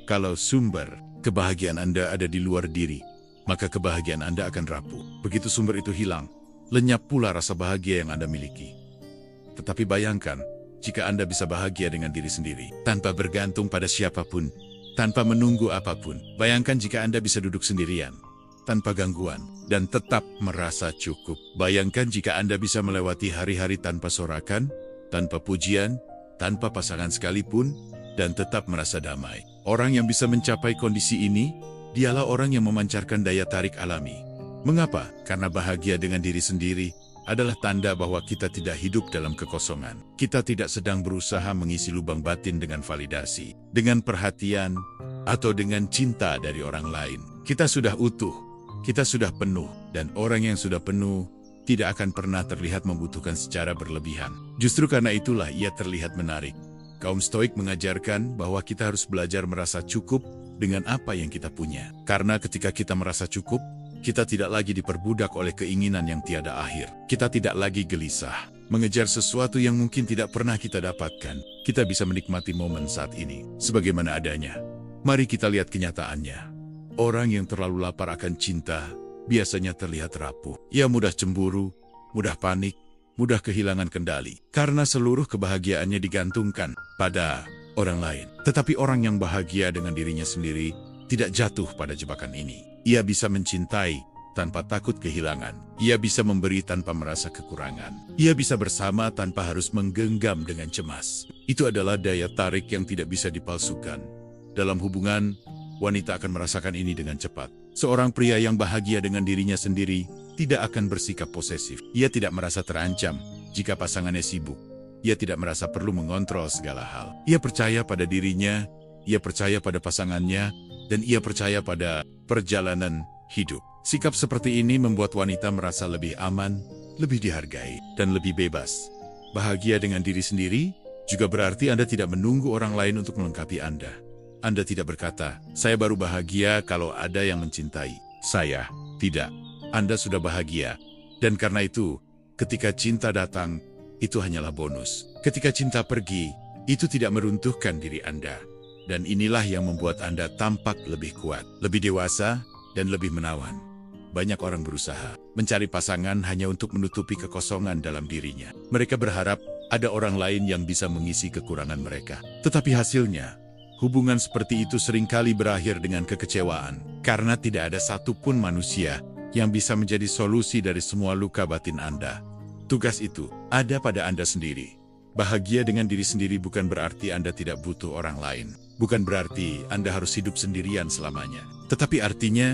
kalau sumber kebahagiaan Anda ada di luar diri, maka kebahagiaan Anda akan rapuh. Begitu sumber itu hilang, lenyap pula rasa bahagia yang Anda miliki. Tetapi bayangkan, jika Anda bisa bahagia dengan diri sendiri, tanpa bergantung pada siapapun, tanpa menunggu apapun. Bayangkan jika Anda bisa duduk sendirian, tanpa gangguan, dan tetap merasa cukup. Bayangkan jika Anda bisa melewati hari-hari tanpa sorakan, tanpa pujian, tanpa pasangan sekalipun, dan tetap merasa damai. Orang yang bisa mencapai kondisi ini, dialah orang yang memancarkan daya tarik alami. Mengapa? Karena bahagia dengan diri sendiri adalah tanda bahwa kita tidak hidup dalam kekosongan. Kita tidak sedang berusaha mengisi lubang batin dengan validasi, dengan perhatian, atau dengan cinta dari orang lain. Kita sudah utuh, kita sudah penuh, dan orang yang sudah penuh tidak akan pernah terlihat membutuhkan secara berlebihan. Justru karena itulah ia terlihat menarik. Kaum Stoik mengajarkan bahwa kita harus belajar merasa cukup dengan apa yang kita punya. Karena ketika kita merasa cukup, Kita tidak lagi diperbudak oleh keinginan yang tiada akhir. Kita tidak lagi gelisah, mengejar sesuatu yang mungkin tidak pernah kita dapatkan. Kita bisa menikmati momen saat ini, sebagaimana adanya. Mari kita lihat kenyataannya. Orang yang terlalu lapar akan cinta, biasanya terlihat rapuh. Ia mudah cemburu, mudah panik, mudah kehilangan kendali. Karena seluruh kebahagiaannya digantungkan pada orang lain. Tetapi orang yang bahagia dengan dirinya sendiri tidak jatuh pada jebakan ini. Ia bisa mencintai tanpa takut kehilangan. Ia bisa memberi tanpa merasa kekurangan. Ia bisa bersama tanpa harus menggenggam dengan cemas. Itu adalah daya tarik yang tidak bisa dipalsukan. Dalam hubungan, wanita akan merasakan ini dengan cepat. Seorang pria yang bahagia dengan dirinya sendiri tidak akan bersikap posesif. Ia tidak merasa terancam jika pasangannya sibuk. Ia tidak merasa perlu mengontrol segala hal. Ia percaya pada dirinya, ia percaya pada pasangannya, dan ia percaya pada perjalanan hidup. Sikap seperti ini membuat wanita merasa lebih aman, lebih dihargai, dan lebih bebas. Bahagia dengan diri sendiri juga berarti Anda tidak menunggu orang lain untuk melengkapi Anda. Anda tidak berkata, saya baru bahagia kalau ada yang mencintai saya. Tidak, Anda sudah bahagia. Dan karena itu, ketika cinta datang, itu hanyalah bonus. Ketika cinta pergi, itu tidak meruntuhkan diri Anda. Dan inilah yang membuat Anda tampak lebih kuat, lebih dewasa, dan lebih menawan. Banyak orang berusaha mencari pasangan hanya untuk menutupi kekosongan dalam dirinya. Mereka berharap ada orang lain yang bisa mengisi kekurangan mereka. Tetapi hasilnya, hubungan seperti itu seringkali berakhir dengan kekecewaan. Karena tidak ada satupun manusia yang bisa menjadi solusi dari semua luka batin Anda. Tugas itu ada pada Anda sendiri. Bahagia dengan diri sendiri bukan berarti Anda tidak butuh orang lain. Bukan berarti Anda harus hidup sendirian selamanya. Tetapi artinya,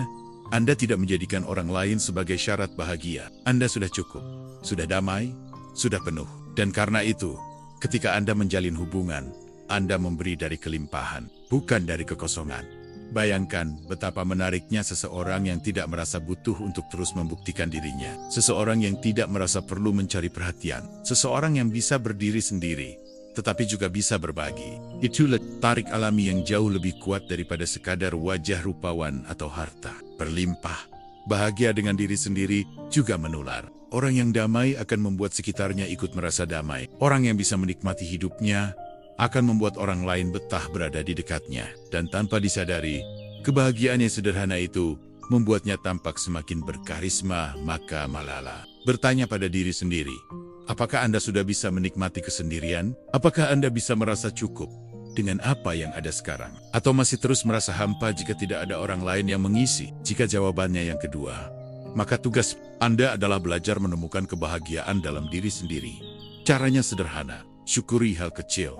Anda tidak menjadikan orang lain sebagai syarat bahagia. Anda sudah cukup, sudah damai, sudah penuh. Dan karena itu, ketika Anda menjalin hubungan, Anda memberi dari kelimpahan, bukan dari kekosongan. Bayangkan betapa menariknya seseorang yang tidak merasa butuh untuk terus membuktikan dirinya. Seseorang yang tidak merasa perlu mencari perhatian. Seseorang yang bisa berdiri sendiri, tetapi juga bisa berbagi. Itulah tarik alami yang jauh lebih kuat daripada sekadar wajah rupawan atau harta berlimpah. Bahagia dengan diri sendiri juga menular. Orang yang damai akan membuat sekitarnya ikut merasa damai. Orang yang bisa menikmati hidupnya akan membuat orang lain betah berada di dekatnya. Dan tanpa disadari, kebahagiaan yang sederhana itu membuatnya tampak semakin berkarisma. Maka Malala bertanya pada diri sendiri, apakah Anda sudah bisa menikmati kesendirian? Apakah Anda bisa merasa cukup dengan apa yang ada sekarang? Atau masih terus merasa hampa jika tidak ada orang lain yang mengisi? Jika jawabannya yang kedua, maka tugas Anda adalah belajar menemukan kebahagiaan dalam diri sendiri. Caranya sederhana, syukuri hal kecil.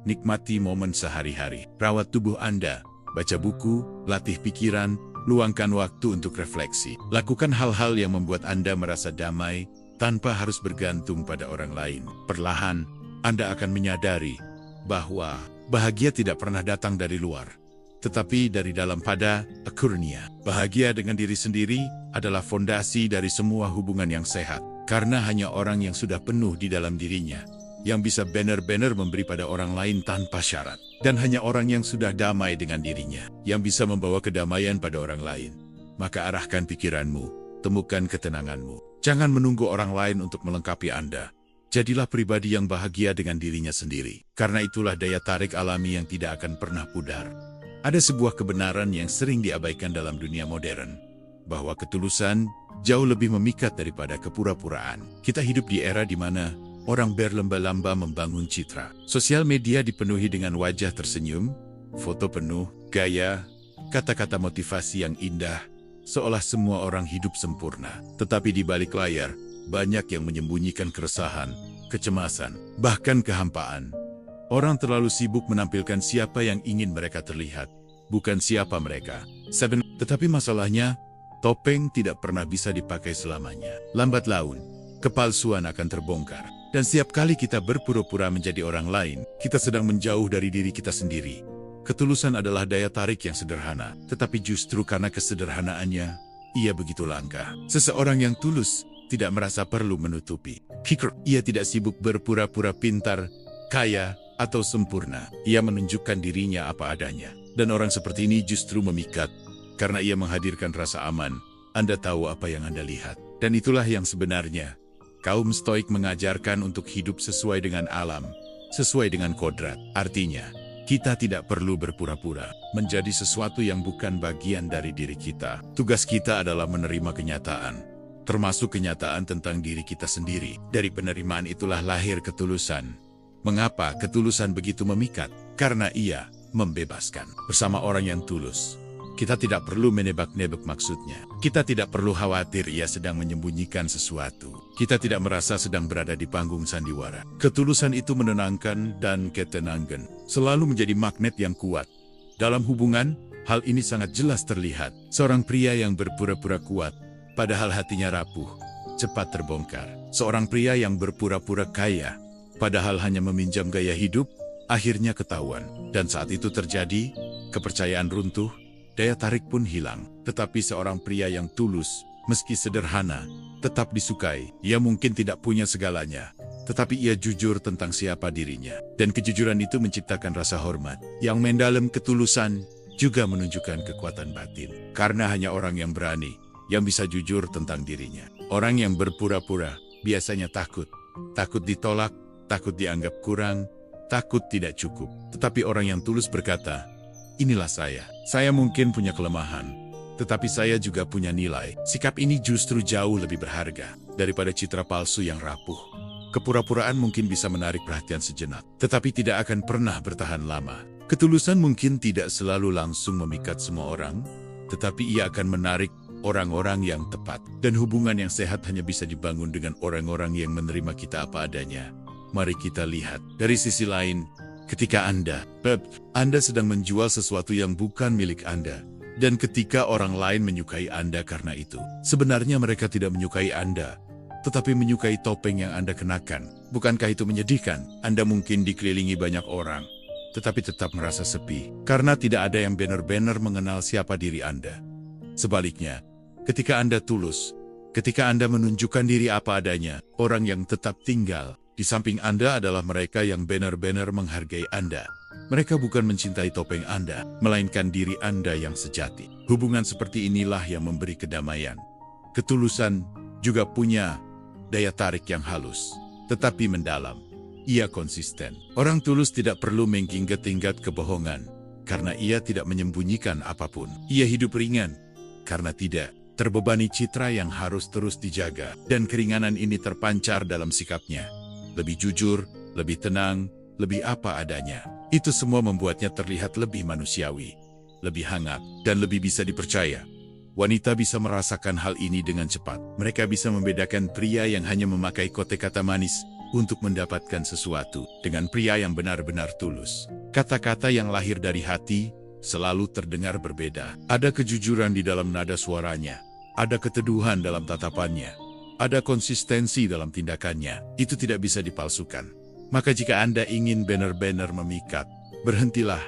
Nikmati momen sehari-hari, rawat tubuh Anda, baca buku, latih pikiran, luangkan waktu untuk refleksi. Lakukan hal-hal yang membuat Anda merasa damai, tanpa harus bergantung pada orang lain. Perlahan, Anda akan menyadari bahwa bahagia tidak pernah datang dari luar, tetapi dari dalam pada akurnia. Bahagia dengan diri sendiri adalah fondasi dari semua hubungan yang sehat, karena hanya orang yang sudah penuh di dalam dirinya yang bisa benar-benar memberi pada orang lain tanpa syarat. Dan hanya orang yang sudah damai dengan dirinya yang bisa membawa kedamaian pada orang lain. Maka arahkan pikiranmu, temukan ketenanganmu. Jangan menunggu orang lain untuk melengkapi Anda. Jadilah pribadi yang bahagia dengan dirinya sendiri. Karena itulah daya tarik alami yang tidak akan pernah pudar. Ada sebuah kebenaran yang sering diabaikan dalam dunia modern, bahwa ketulusan jauh lebih memikat daripada kepura-puraan. Kita hidup di era di mana orang berlomba-lomba membangun citra. Sosial media dipenuhi dengan wajah tersenyum, foto penuh gaya, kata-kata motivasi yang indah, seolah semua orang hidup sempurna. Tetapi di balik layar, banyak yang menyembunyikan keresahan, kecemasan, bahkan kehampaan. Orang terlalu sibuk menampilkan siapa yang ingin mereka terlihat, bukan siapa mereka. Tetapi masalahnya, topeng tidak pernah bisa dipakai selamanya. Lambat laun, kepalsuan akan terbongkar. Dan setiap kali kita berpura-pura menjadi orang lain, kita sedang menjauh dari diri kita sendiri. Ketulusan adalah daya tarik yang sederhana, tetapi justru karena kesederhanaannya, ia begitu langka. Seseorang yang tulus tidak merasa perlu menutupi. Ia tidak sibuk berpura-pura pintar, kaya, atau sempurna. Ia menunjukkan dirinya apa adanya. Dan orang seperti ini justru memikat, karena ia menghadirkan rasa aman. Anda tahu apa yang Anda lihat. Dan itulah yang sebenarnya. Kaum Stoik mengajarkan untuk hidup sesuai dengan alam, sesuai dengan kodrat. Artinya, kita tidak perlu berpura-pura menjadi sesuatu yang bukan bagian dari diri kita. Tugas kita adalah menerima kenyataan, termasuk kenyataan tentang diri kita sendiri. Dari penerimaan itulah lahir ketulusan. Mengapa ketulusan begitu memikat? Karena ia membebaskan. Bersama orang yang tulus, kita tidak perlu menebak-nebak maksudnya. Kita tidak perlu khawatir ia sedang menyembunyikan sesuatu. Kita tidak merasa sedang berada di panggung sandiwara. Ketulusan itu menenangkan, dan ketenangan selalu menjadi magnet yang kuat. Dalam hubungan, hal ini sangat jelas terlihat. Seorang pria yang berpura-pura kuat, padahal hatinya rapuh, cepat terbongkar. Seorang pria yang berpura-pura kaya, padahal hanya meminjam gaya hidup, akhirnya ketahuan. Dan saat itu terjadi, kepercayaan runtuh, daya tarik pun hilang. Tetapi seorang pria yang tulus, meski sederhana, tetap disukai. Ia mungkin tidak punya segalanya, tetapi ia jujur tentang siapa dirinya. Dan kejujuran itu menciptakan rasa hormat. Yang mendalam ketulusan juga menunjukkan kekuatan batin. Karena hanya orang yang berani, yang bisa jujur tentang dirinya. Orang yang berpura-pura biasanya takut. Takut ditolak, takut dianggap kurang, takut tidak cukup. Tetapi orang yang tulus berkata, inilah saya. Saya mungkin punya kelemahan, tetapi saya juga punya nilai. Sikap ini justru jauh lebih berharga daripada citra palsu yang rapuh. Kepura-puraan mungkin bisa menarik perhatian sejenak, tetapi tidak akan pernah bertahan lama. Ketulusan mungkin tidak selalu langsung memikat semua orang, tetapi ia akan menarik orang-orang yang tepat. Dan hubungan yang sehat hanya bisa dibangun dengan orang-orang yang menerima kita apa adanya. Mari kita lihat dari sisi lain. Ketika Anda sedang menjual sesuatu yang bukan milik Anda. Dan ketika orang lain menyukai Anda karena itu, sebenarnya mereka tidak menyukai Anda, tetapi menyukai topeng yang Anda kenakan. Bukankah itu menyedihkan? Anda mungkin dikelilingi banyak orang, tetapi tetap merasa sepi, karena tidak ada yang benar-benar mengenal siapa diri Anda. Sebaliknya, ketika Anda tulus, ketika Anda menunjukkan diri apa adanya, orang yang tetap tinggal di samping Anda adalah mereka yang benar-benar menghargai Anda. Mereka bukan mencintai topeng Anda, melainkan diri Anda yang sejati. Hubungan seperti inilah yang memberi kedamaian. Ketulusan juga punya daya tarik yang halus, tetapi mendalam. Ia konsisten. Orang tulus tidak perlu mengginggat-inggat kebohongan, karena ia tidak menyembunyikan apapun. Ia hidup ringan, karena tidak terbebani citra yang harus terus dijaga. Dan keringanan ini terpancar dalam sikapnya. Lebih jujur, lebih tenang, lebih apa adanya. Itu semua membuatnya terlihat lebih manusiawi, lebih hangat, dan lebih bisa dipercaya. Wanita bisa merasakan hal ini dengan cepat. Mereka bisa membedakan pria yang hanya memakai kata-kata manis untuk mendapatkan sesuatu dengan pria yang benar-benar tulus. Kata-kata yang lahir dari hati selalu terdengar berbeda. Ada kejujuran di dalam nada suaranya, ada keteduhan dalam tatapannya, ada konsistensi dalam tindakannya. Itu tidak bisa dipalsukan. Maka jika Anda ingin benar-benar memikat, berhentilah.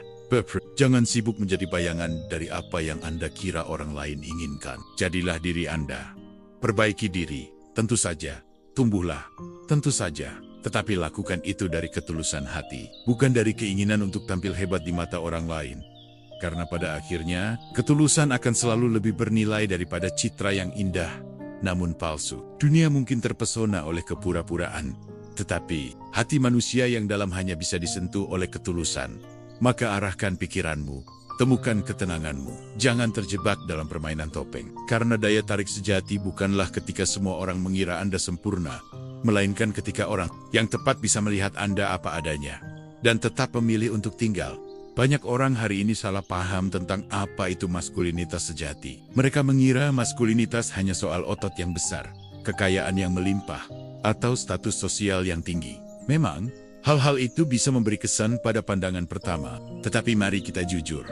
Jangan sibuk menjadi bayangan dari apa yang Anda kira orang lain inginkan. Jadilah diri Anda. Perbaiki diri, tentu saja. Tumbuhlah, tentu saja. Tetapi lakukan itu dari ketulusan hati, bukan dari keinginan untuk tampil hebat di mata orang lain. Karena pada akhirnya, ketulusan akan selalu lebih bernilai daripada citra yang indah namun palsu. Dunia mungkin terpesona oleh kepura-puraan, tetapi hati manusia yang dalam hanya bisa disentuh oleh ketulusan. Maka arahkan pikiranmu, temukan ketenanganmu. Jangan terjebak dalam permainan topeng. Karena daya tarik sejati bukanlah ketika semua orang mengira Anda sempurna, melainkan ketika orang yang tepat bisa melihat Anda apa adanya dan tetap memilih untuk tinggal. Banyak orang hari ini salah paham tentang apa itu maskulinitas sejati. Mereka mengira maskulinitas hanya soal otot yang besar, kekayaan yang melimpah, atau status sosial yang tinggi. Memang, hal-hal itu bisa memberi kesan pada pandangan pertama, tetapi mari kita jujur.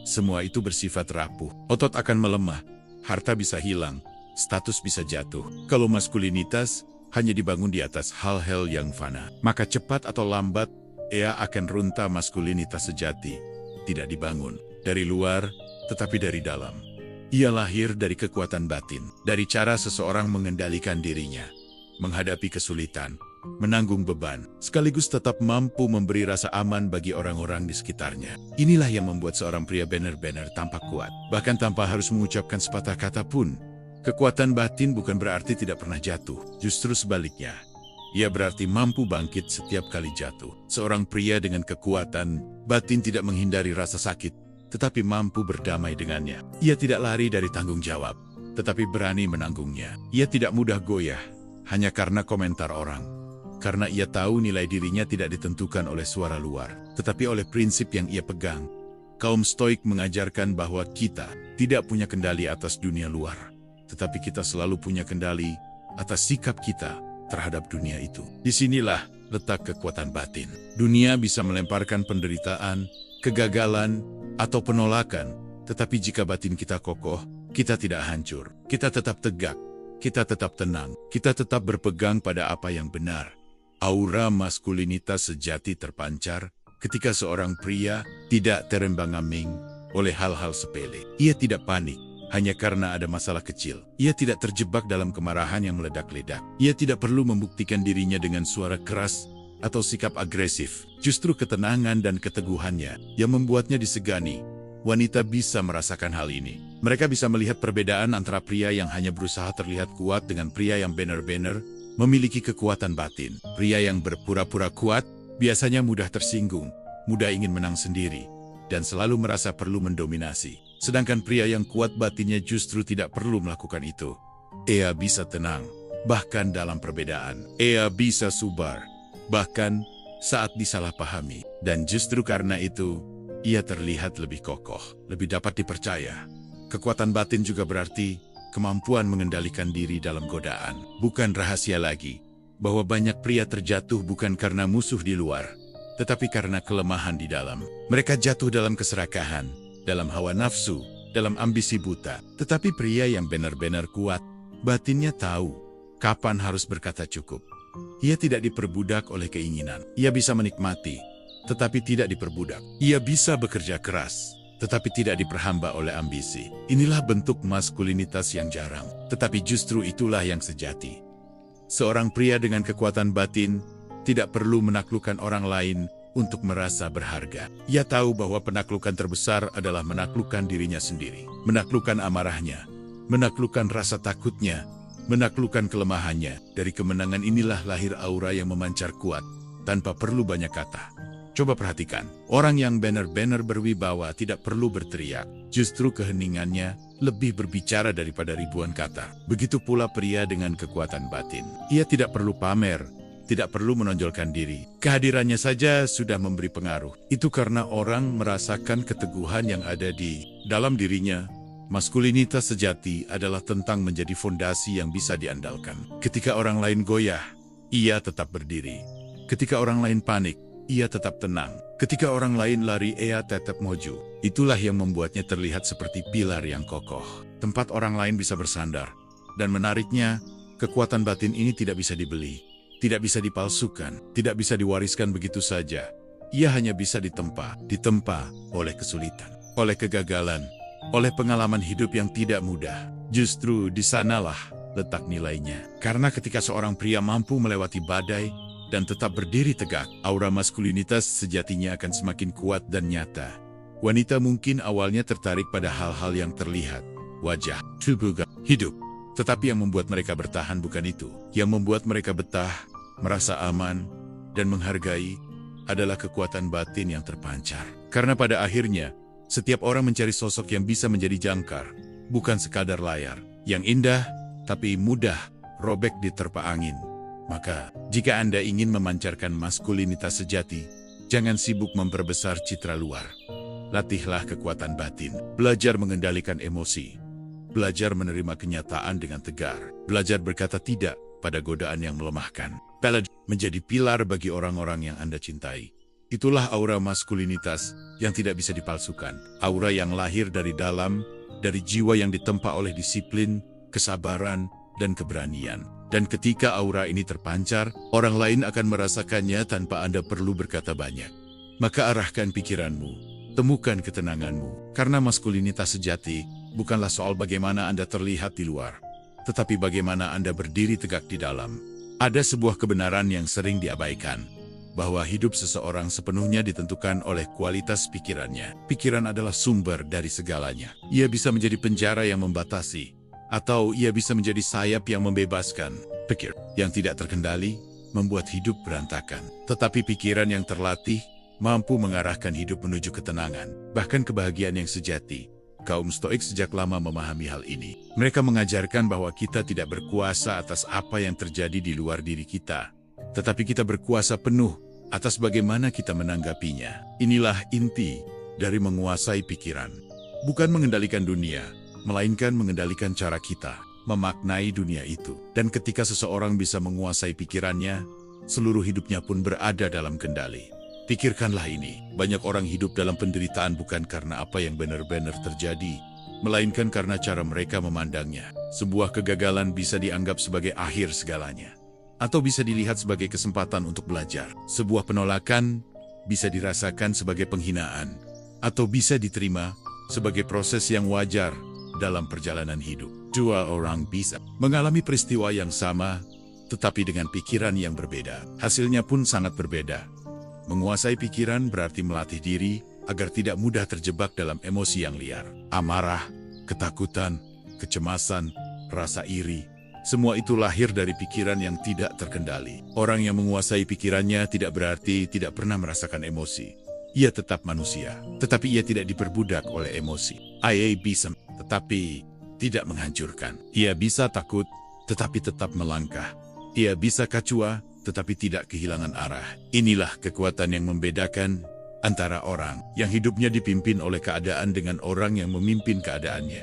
Semua itu bersifat rapuh. Otot akan melemah, harta bisa hilang, status bisa jatuh. Kalau maskulinitas hanya dibangun di atas hal-hal yang fana, maka cepat atau lambat, ia akan runtuh. Maskulinitas sejati tidak dibangun dari luar, tetapi dari dalam. Ia lahir dari kekuatan batin, dari cara seseorang mengendalikan dirinya, menghadapi kesulitan, menanggung beban, sekaligus tetap mampu memberi rasa aman bagi orang-orang di sekitarnya. Inilah yang membuat seorang pria benar-benar tampak kuat, bahkan tanpa harus mengucapkan sepatah kata pun. Kekuatan batin bukan berarti tidak pernah jatuh, justru sebaliknya. Ia berarti mampu bangkit setiap kali jatuh. Seorang pria dengan kekuatan batin tidak menghindari rasa sakit, tetapi mampu berdamai dengannya. Ia tidak lari dari tanggung jawab, tetapi berani menanggungnya. Ia tidak mudah goyah, hanya karena komentar orang. Karena ia tahu nilai dirinya tidak ditentukan oleh suara luar, tetapi oleh prinsip yang ia pegang. Kaum Stoik mengajarkan bahwa kita tidak punya kendali atas dunia luar, tetapi kita selalu punya kendali atas sikap kita terhadap dunia itu. Disinilah letak kekuatan batin. Dunia bisa melemparkan penderitaan, kegagalan, atau penolakan, tetapi jika batin kita kokoh, kita tidak hancur. Kita tetap tegak, kita tetap tenang, kita tetap berpegang pada apa yang benar. Aura maskulinitas sejati terpancar ketika seorang pria tidak terembang-ambing oleh hal-hal sepele. Ia tidak panik hanya karena ada masalah kecil. Ia tidak terjebak dalam kemarahan yang meledak-ledak. Ia tidak perlu membuktikan dirinya dengan suara keras atau sikap agresif. Justru ketenangan dan keteguhannya yang membuatnya disegani. Wanita bisa merasakan hal ini. Mereka bisa melihat perbedaan antara pria yang hanya berusaha terlihat kuat dengan pria yang benar-benar memiliki kekuatan batin. Pria yang berpura-pura kuat biasanya mudah tersinggung, mudah ingin menang sendiri, dan selalu merasa perlu mendominasi. Sedangkan pria yang kuat batinnya justru tidak perlu melakukan itu. Ia bisa tenang, bahkan dalam perbedaan. Ia bisa sabar, bahkan saat disalahpahami. Dan justru karena itu, ia terlihat lebih kokoh, lebih dapat dipercaya. Kekuatan batin juga berarti kemampuan mengendalikan diri dalam godaan. Bukan rahasia lagi bahwa banyak pria terjatuh bukan karena musuh di luar, tetapi karena kelemahan di dalam. Mereka jatuh dalam keserakahan, dalam hawa nafsu, dalam ambisi buta. Tetapi pria yang benar-benar kuat, batinnya tahu kapan harus berkata cukup. Ia tidak diperbudak oleh keinginan. Ia bisa menikmati, tetapi tidak diperbudak. Ia bisa bekerja keras, tetapi tidak diperhamba oleh ambisi. Inilah bentuk maskulinitas yang jarang, tetapi justru itulah yang sejati. Seorang pria dengan kekuatan batin tidak perlu menaklukkan orang lain untuk merasa berharga. Ia tahu bahwa penaklukan terbesar adalah menaklukkan dirinya sendiri. Menaklukkan amarahnya, menaklukkan rasa takutnya, menaklukkan kelemahannya. Dari kemenangan inilah lahir aura yang memancar kuat, tanpa perlu banyak kata. Coba perhatikan, orang yang benar-benar berwibawa tidak perlu berteriak. Justru keheningannya lebih berbicara daripada ribuan kata. Begitu pula pria dengan kekuatan batin. Ia tidak perlu pamer, tidak perlu menonjolkan diri. Kehadirannya saja sudah memberi pengaruh. Itu karena orang merasakan keteguhan yang ada di dalam dirinya. Maskulinitas sejati adalah tentang menjadi fondasi yang bisa diandalkan. Ketika orang lain goyah, ia tetap berdiri. Ketika orang lain panik, ia tetap tenang. Ketika orang lain lari, ia tetap maju. Itulah yang membuatnya terlihat seperti pilar yang kokoh. Tempat orang lain bisa bersandar. Dan menariknya, kekuatan batin ini tidak bisa dibeli. Tidak bisa dipalsukan, tidak bisa diwariskan begitu saja. Ia hanya bisa ditempa oleh kesulitan, oleh kegagalan, oleh pengalaman hidup yang tidak mudah. Justru di sanalah letak nilainya. Karena ketika seorang pria mampu melewati badai dan tetap berdiri tegak, aura maskulinitas sejatinya akan semakin kuat dan nyata. Wanita mungkin awalnya tertarik pada hal-hal yang terlihat, wajah, tubuh, hidup. Tetapi yang membuat mereka bertahan bukan itu. Yang membuat mereka betah, merasa aman, dan menghargai adalah kekuatan batin yang terpancar. Karena pada akhirnya, setiap orang mencari sosok yang bisa menjadi jangkar, bukan sekadar layar, yang indah, tapi mudah robek diterpa angin. Maka, jika Anda ingin memancarkan maskulinitas sejati, jangan sibuk memperbesar citra luar. Latihlah kekuatan batin, belajar mengendalikan emosi, belajar menerima kenyataan dengan tegar, belajar berkata tidak pada godaan yang melemahkan. Menjadi pilar bagi orang-orang yang Anda cintai. Itulah aura maskulinitas yang tidak bisa dipalsukan. Aura yang lahir dari dalam, dari jiwa yang ditempa oleh disiplin, kesabaran, dan keberanian. Dan ketika aura ini terpancar, orang lain akan merasakannya tanpa Anda perlu berkata banyak. Maka arahkan pikiranmu, temukan ketenanganmu. Karena maskulinitas sejati bukanlah soal bagaimana Anda terlihat di luar, tetapi bagaimana Anda berdiri tegak di dalam. Ada sebuah kebenaran yang sering diabaikan, bahwa hidup seseorang sepenuhnya ditentukan oleh kualitas pikirannya. Pikiran adalah sumber dari segalanya. Ia bisa menjadi penjara yang membatasi, Atau ia bisa menjadi sayap yang membebaskan. Pikir yang tidak terkendali membuat hidup berantakan. Tetapi pikiran yang terlatih mampu mengarahkan hidup menuju ketenangan, bahkan kebahagiaan yang sejati. Kaum Stoik sejak lama memahami hal ini. Mereka mengajarkan bahwa kita tidak berkuasa atas apa yang terjadi di luar diri kita, tetapi kita berkuasa penuh atas bagaimana kita menanggapinya. Inilah inti dari menguasai pikiran. Bukan mengendalikan dunia, melainkan mengendalikan cara kita memaknai dunia itu. Dan ketika seseorang bisa menguasai pikirannya, seluruh hidupnya pun berada dalam kendali. Pikirkanlah ini, banyak orang hidup dalam penderitaan bukan karena apa yang benar-benar terjadi, melainkan karena cara mereka memandangnya. Sebuah kegagalan bisa dianggap sebagai akhir segalanya, atau bisa dilihat sebagai kesempatan untuk belajar. Sebuah penolakan bisa dirasakan sebagai penghinaan, atau bisa diterima sebagai proses yang wajar dalam perjalanan hidup. Dua orang bisa mengalami peristiwa yang sama, tetapi dengan pikiran yang berbeda. Hasilnya pun sangat berbeda. Menguasai pikiran berarti melatih diri agar tidak mudah terjebak dalam emosi yang liar. Amarah, ketakutan, kecemasan, rasa iri, semua itu lahir dari pikiran yang tidak terkendali. Orang yang menguasai pikirannya tidak berarti tidak pernah merasakan emosi. Ia tetap manusia, tetapi ia tidak diperbudak oleh emosi. Ia bisa, tetapi tidak menghancurkan. Ia bisa takut, tetapi tetap melangkah. Ia bisa kacua, tetapi tidak kehilangan arah. Inilah kekuatan yang membedakan antara orang yang hidupnya dipimpin oleh keadaan dengan orang yang memimpin keadaannya.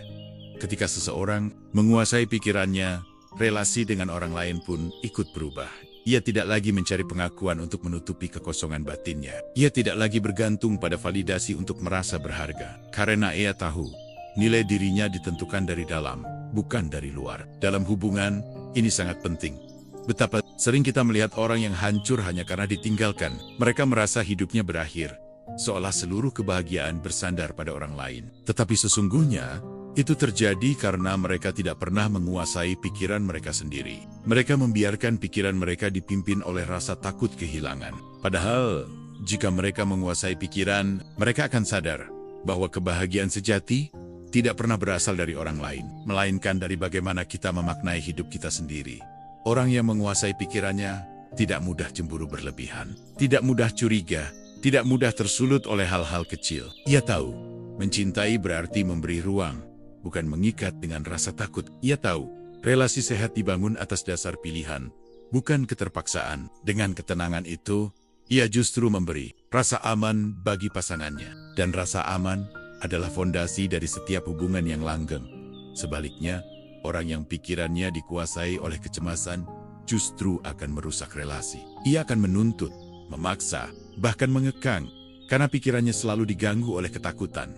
Ketika seseorang menguasai pikirannya, relasi dengan orang lain pun ikut berubah. Ia tidak lagi mencari pengakuan untuk menutupi kekosongan batinnya. Ia tidak lagi bergantung pada validasi untuk merasa berharga. Karena ia tahu, nilai dirinya ditentukan dari dalam, bukan dari luar. Dalam hubungan, ini sangat penting. Betapa sering kita melihat orang yang hancur hanya karena ditinggalkan. Mereka merasa hidupnya berakhir, seolah seluruh kebahagiaan bersandar pada orang lain. Tetapi sesungguhnya, itu terjadi karena mereka tidak pernah menguasai pikiran mereka sendiri. Mereka membiarkan pikiran mereka dipimpin oleh rasa takut kehilangan. Padahal, jika mereka menguasai pikiran, mereka akan sadar bahwa kebahagiaan sejati tidak pernah berasal dari orang lain, melainkan dari bagaimana kita memaknai hidup kita sendiri. Orang yang menguasai pikirannya tidak mudah cemburu berlebihan, tidak mudah curiga, tidak mudah tersulut oleh hal-hal kecil. Ia tahu, mencintai berarti memberi ruang, bukan mengikat dengan rasa takut. Ia tahu, relasi sehat dibangun atas dasar pilihan, bukan keterpaksaan. Dengan ketenangan itu, ia justru memberi rasa aman bagi pasangannya. Dan rasa aman adalah fondasi dari setiap hubungan yang langgeng. Sebaliknya, orang yang pikirannya dikuasai oleh kecemasan justru akan merusak relasi. Ia akan menuntut, memaksa, bahkan mengekang, karena pikirannya selalu diganggu oleh ketakutan.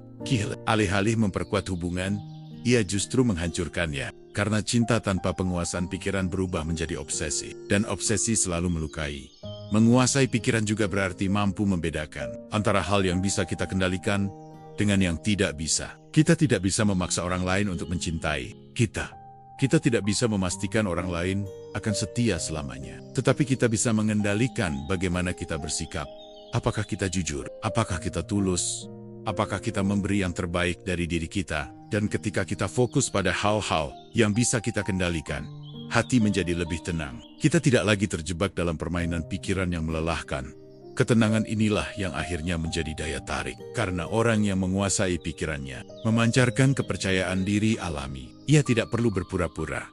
Alih-alih memperkuat hubungan, ia justru menghancurkannya. Karena cinta tanpa penguasaan pikiran berubah menjadi obsesi. Dan obsesi selalu melukai. Menguasai pikiran juga berarti mampu membedakan antara hal yang bisa kita kendalikan dengan yang tidak bisa. Kita tidak bisa memaksa orang lain untuk mencintai kita. Kita tidak bisa memastikan orang lain akan setia selamanya. Tetapi kita bisa mengendalikan bagaimana kita bersikap. Apakah kita jujur? Apakah kita tulus? Apakah kita memberi yang terbaik dari diri kita? Dan ketika kita fokus pada hal-hal yang bisa kita kendalikan, hati menjadi lebih tenang. Kita tidak lagi terjebak dalam permainan pikiran yang melelahkan. Ketenangan inilah yang akhirnya menjadi daya tarik. Karena orang yang menguasai pikirannya memancarkan kepercayaan diri alami. Ia tidak perlu berpura-pura.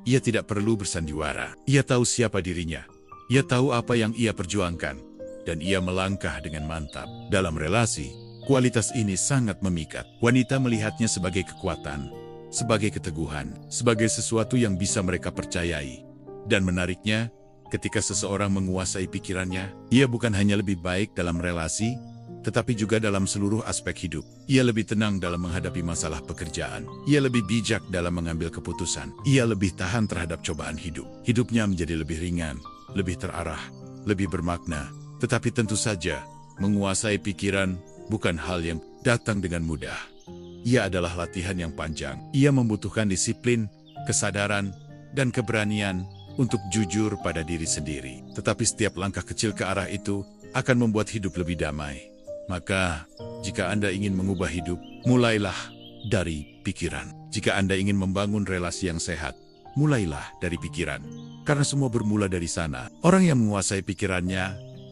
Ia tidak perlu bersandiwara. Ia tahu siapa dirinya. Ia tahu apa yang ia perjuangkan. Dan ia melangkah dengan mantap. Dalam relasi, kualitas ini sangat memikat. Wanita melihatnya sebagai kekuatan, sebagai keteguhan, sebagai sesuatu yang bisa mereka percayai. Dan menariknya, ketika seseorang menguasai pikirannya, ia bukan hanya lebih baik dalam relasi, tetapi juga dalam seluruh aspek hidup. Ia lebih tenang dalam menghadapi masalah pekerjaan. Ia lebih bijak dalam mengambil keputusan. Ia lebih tahan terhadap cobaan hidup. Hidupnya menjadi lebih ringan, lebih terarah, lebih bermakna. Tetapi tentu saja, menguasai pikiran bukan hal yang datang dengan mudah. Ia adalah latihan yang panjang. Ia membutuhkan disiplin, kesadaran, dan keberanian untuk jujur pada diri sendiri. Tetapi setiap langkah kecil ke arah itu akan membuat hidup lebih damai. Maka, jika Anda ingin mengubah hidup, mulailah dari pikiran. Jika Anda ingin membangun relasi yang sehat, mulailah dari pikiran. Karena semua bermula dari sana. Orang yang menguasai pikirannya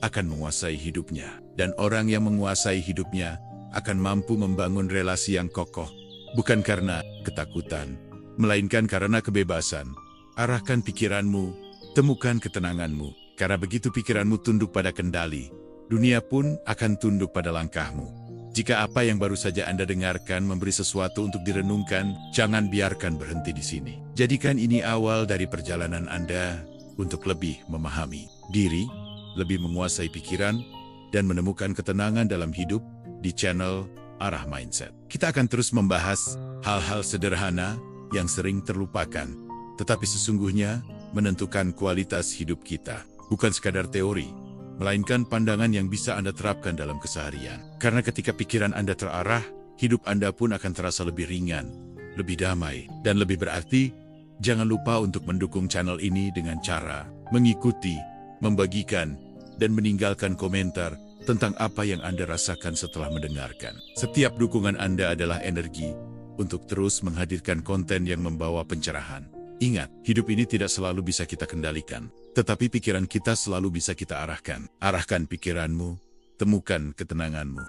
akan menguasai hidupnya. Dan orang yang menguasai hidupnya akan mampu membangun relasi yang kokoh. Bukan karena ketakutan, melainkan karena kebebasan. Arahkan pikiranmu, temukan ketenanganmu. Karena begitu pikiranmu tunduk pada kendali, dunia pun akan tunduk pada langkahmu. Jika apa yang baru saja Anda dengarkan memberi sesuatu untuk direnungkan, jangan biarkan berhenti di sini. Jadikan ini awal dari perjalanan Anda untuk lebih memahami diri, lebih menguasai pikiran, dan menemukan ketenangan dalam hidup di channel Arah Mindset. Kita akan terus membahas hal-hal sederhana yang sering terlupakan, tetapi sesungguhnya menentukan kualitas hidup kita. Bukan sekadar teori, melainkan pandangan yang bisa Anda terapkan dalam keseharian. Karena ketika pikiran Anda terarah, hidup Anda pun akan terasa lebih ringan, lebih damai, dan lebih berarti. Jangan lupa untuk mendukung channel ini dengan cara mengikuti, membagikan, dan meninggalkan komentar tentang apa yang Anda rasakan setelah mendengarkan. Setiap dukungan Anda adalah energi untuk terus menghadirkan konten yang membawa pencerahan. Ingat, hidup ini tidak selalu bisa kita kendalikan, tetapi pikiran kita selalu bisa kita arahkan. Arahkan pikiranmu, temukan ketenanganmu.